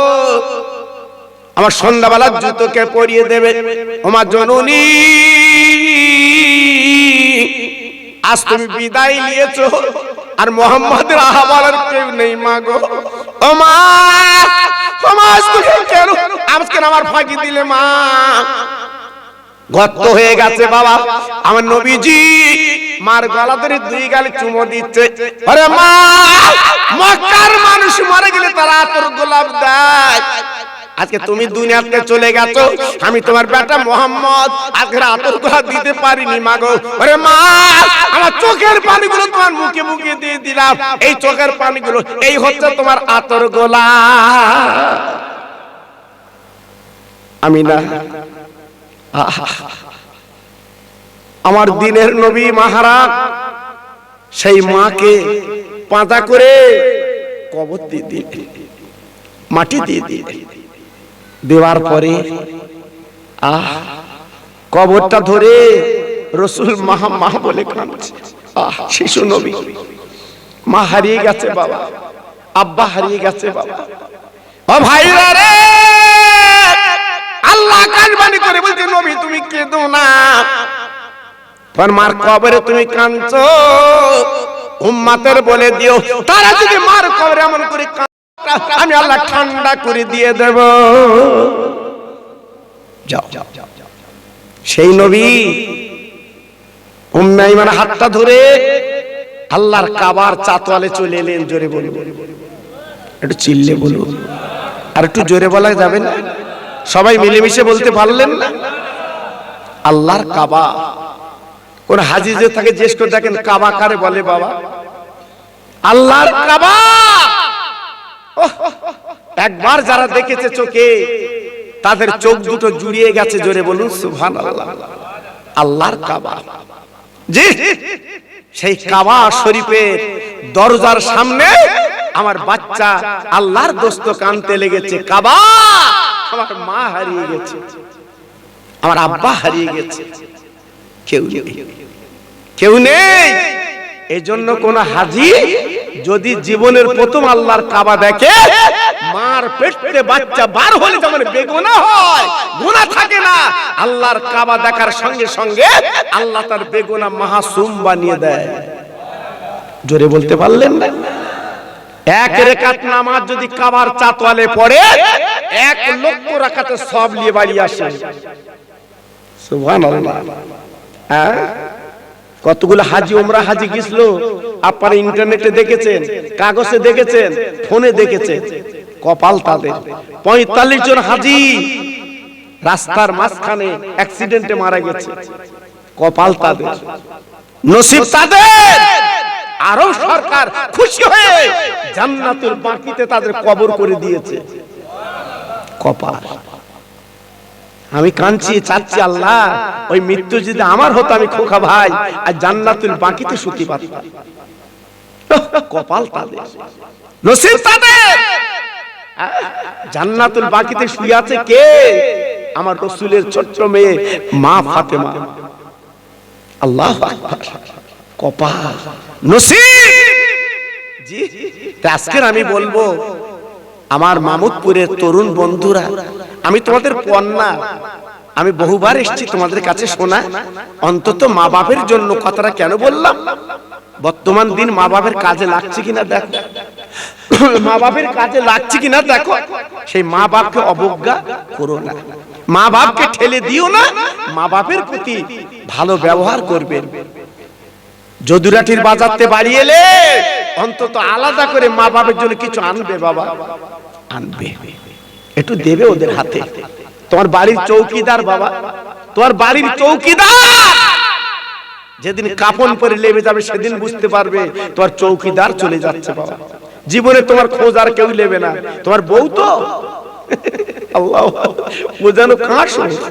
আমার সন্ধ্যাবেলা জুতোকে পরিয়ে দেবে ওমা জননী। আজ তুমি বিদায় নিয়েছো আর মোহাম্মদের আহ্বানের কেউ নেই মা গো। ও মা, ও মা, আজকে আমার ফাঁকি দিলে মা। গর্ত হয়ে গেছে বাবা, আমার নবীজি মার গলা ধরে দুই গালে চুমো দিচ্ছে। আরে মা, মক্কার মানুষ মরে গেলে তারা আতর গোলাপ দেয়, আজকে তুমি দুনিয়াতে চলে গেছো, আমি তোমার বেটা মোহাম্মদ আজকে আতর গোলাপ দিতে পারিনি মা গো। আরে মা, আমার চোখের পানিগুলো তোমার মুখে মুখে দিয়ে দিলাম, এই চোখের পানিগুলো এই হচ্ছে তোমার আতর গোলাপ। আমি না, আমার দিনের নবী মহারাজ সেই মাকে পাতা করে কবর দিয়ে দিলে, মাটি দিয়ে দিলে, দেওয়ার পরে কবরটা ধরে রসুল মাহা মা বলে কাঁদছে। শিশু নবী, মা হারিয়ে গেছে বাবা, আব্বা হারিয়ে গেছে বাবা। ও ভাইরা রে, আল্লাহ কানবানি করে বলছে নবী তুমি কেঁদো না, তোমার মার কবরে তুমি কাঁদছো, উম্মতের বলে দিও তারা যদি মার কবরে এমন করে আমি আল্লাহ ঠান্ডা করে দিয়ে দেব। যাও, সেই নবী উম্মে আইমান হাতটা ধরে আল্লাহর কাবার চাতওয়ালে চলে এলেন। জোরে বলুন, একটু চিল্লে বলুন, আর একটু জোরে বলা যাবে না? সবাই মিলেমিশে বলতে পারলেন না? আল্লাহর কাবা। কোন হাজি যে থাকে জিজ্ঞেস করে দেখেন কাবা কারে বলে বাবা? আল্লাহর কাবা। একবার যারা দেখেছে চোখে, তাদের চোখ দুটো জুড়িয়ে গেছে। জোরে বলুন সুবহানাল্লাহ। আল্লাহর কাবা, জি, সেই কাবা শরীফের দরজার সামনে আমার বাচ্চা আল্লাহর দোস্ত কানতে লেগেছে। কাবা, আমার মা হারিয়ে গেছে, আমার আব্বা হারিয়ে গেছে, কেউ নেই, কেউ নেই। এই জন্য কোন হাজি যদি জীবনের প্রথম আল্লাহর কাবা দেখে, মার পেটে বাচ্চা বার হলে যেমন বেগুনাহ হয়, গুনাহ থাকে না, আল্লাহর কাবা দেখার সঙ্গে সঙ্গে আল্লাহ তার বেগুনাহ মাসুম বানিয়ে দেয়। জোরে বলতে পারলেন না? এক রাকাত নামাজ যদি কাবার চাতওয়ালে পড়ে, 1 লক্ষ রাকাতে সওয়াব নিয়ে বাড়ি আসে। সুবহানাল্লাহ। হ্যাঁ, কতগুলো হাজি ওমরা হাজি গিয়েছিল, আপনারা ইন্টারনেটে দেখেছেন, কাগজে দেখেছেন, ফোনে দেখেছেন। কপাল তাদের, 45 জন হাজি রাস্তার মাঝখানে অ্যাক্সিডেন্টে মারা গেছে। কপাল তাদের, নসিব তাদের। আরো সরকার খুশি হয়ে জান্নাতুল বাকিতে তাদের কবর করে দিয়েছে। কপাল। আমি কাঁদছি, চাচ্ছি আল্লাহ ওই মৃত্যু যদি আমার হতো, আমি খোকা ভাই আর জান্নাতুল বাকিতে শুতে পারতাম। কপাল তাদের, নসিব তাদের। জান্নাতুল বাকিতে শুয়ে আছে কে? আমার রাসূলের ছোট্ট মেয়ে মা ফাতেমা। আল্লাহু আকবার। কপাল, নসিব। জি, আজকে আমি বলবো আমার মামুদপুরের তরুণ বন্ধুরা, আমি তোমাদের কন্যা, আমি বহুবার এসেছি তোমাদের কাছে শোনা, অন্তত মা বাপের জন্য কথাটা কেন বললাম? বর্তমান দিন মা বাপের কাজে লাগছে কিনা দেখো, মা বাপের কাজে লাগছে কিনা দেখো। সেই মা বাপকে অবজ্ঞা করো না, মা বাপকে ঠেলে দিও না, মা বাপের প্রতি ভালো ব্যবহার করবেন। যদুরাটির বাজারতে বাড়ি এলে অন্তত আলাদা করে মা বাপের জন্য কিছু আনবে বাবা, আনবে, একটু দেবে ওদের হাতে। তোমার বাড়ির চৌকিদার বাবা, তোমার বাড়ির চৌকিদার যেদিন কাফন পরে লেবে যাবে সেদিন বুঝতে পারবে তোমার চৌকিদার চলে যাচ্ছে বাবা। জীবনে তোমার খোঁজ আর কেউ নেবে না, তোমার বউ তো। আল্লাহ বোঝানো কার সমস্যা,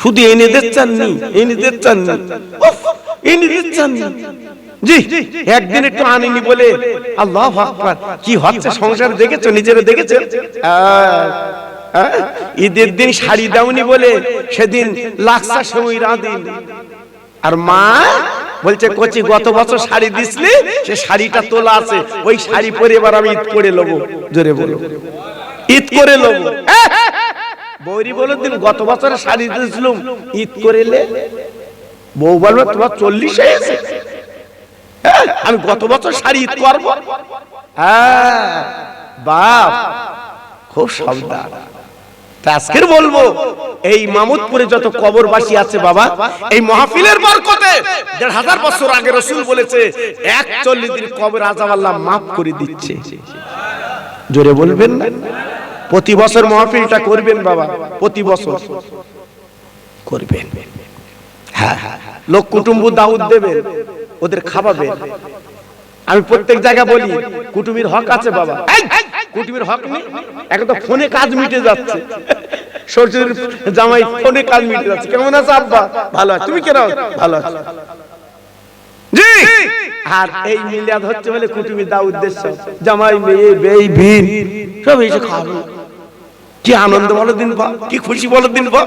শুধু এনে দিচ্ছেননি, এনে দিচ্ছেননি, এনে দিচ্ছেননি। জি, একদিন একটু আনিনি বলে আল্লাহু আকবার কি হচ্ছে সংসার দেখেছো, নিজেরা দেখেছেন। ঈদের দিন শাড়ি দাওনি বলে সেদিন লাক্সা সময় রাঁধিন। আর মা বলছে কচি গত বছর শাড়ি দিসলি, সে শাড়িটা তোলা আছে, ওই শাড়ি পরে এবার আমি ঈদ করে নেবো। জোরে বলো, ঈদ করে নেবো। বৌরি বলো দিন গত বছরে শাড়ি দিয়েছিলাম, ঈদ করে লে বউ বলবে তোমার 40 এসে আমি গত বছর শাড়ি ঈদ করবো। হ্যাঁ বাপ খুব সাবধান। আজকের বলবো এই মামুদপুরে যত কবরবাসী আছে বাবা, এই মাহফিলের বরকতে 1500 বছর আগে রাসূল বলেছে 41 দিন কবর আযাব আল্লাহ maaf করে দিচ্ছে। জোরে বলবেন না? প্রতি বছর মাহফিলটা করবেন বাবা, প্রতি বছর করবেন। হ্যাঁ লোক কুটুম্ব দাউদ দেবেন, ওদের খাওয়াবেন। আমি প্রত্যেক জায়গায় বলি কুটুমির হক আছে বাবা। কুটুমির হক নেই, এখন তো ফোনে কাজ মিটে যাচ্ছে। শ্বশুর জামাই ফোনে কাজ মিটে যাচ্ছে। কেমন আছো আব্বা? ভালো আছি। তুমি কেন? ভালো আছি। জি। আর এই মিলাদ হচ্ছে বলে কুটুমির দাওয়াত উদ্দেশ্য, জামাই মেয়ে বেই ভিন সব এসে খাবে। কি আনন্দ বলো দিন বা, কি খুশি বলো দিন বা।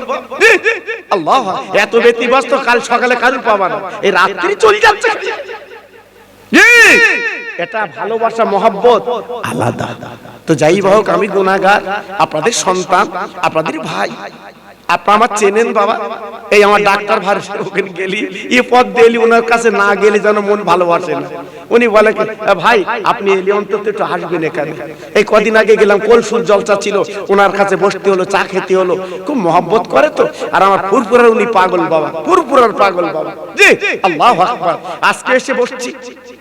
আল্লাহ এত ব্যতিব্যস্ত, কাল সকালে কাজ পাবা না, এই রাত্রি চলে যাচ্ছে। জি এটা ভালোবাসা মহব্বত আলাদা। তো যাই হোক আমি গুনাহগার, আপনাদের সন্তান, আপনাদের ভাই, আপনি আমার চেনেন বাবা। এই আমার ডাক্তার ভাই ওখানে গেলি এই পথ দিলি, ওনার কাছে না গেলে যেন মন ভালোবাসে না। উনি বলে ভাই আপনি এলে অন্তত একটু হাসবেন এখানে। এই কদিন আগে গেলাম, কলসুর জলসা ছিল, ওনার কাছে বসতে হলো, চা খেতে হলো। খুব মহব্বত করে তো। আর আমার ফুরফুরার উনি পাগল বাবা, ফুরফুরার পাগল বাবা। জি আল্লাহু আকবার। আজকে এসে বসছি,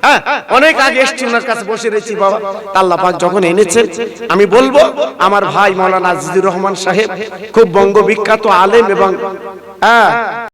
হ্যাঁ অনেক আগে এসেছি ওনার কাছে বসে রয়েছি বাবা। আল্লাহ পাক যখন এনেছেন, আমি বলবো আমার ভাই মাওলানা আজিজুর রহমান সাহেব খুব বঙ্গ বিখ্যাত আলেম এবং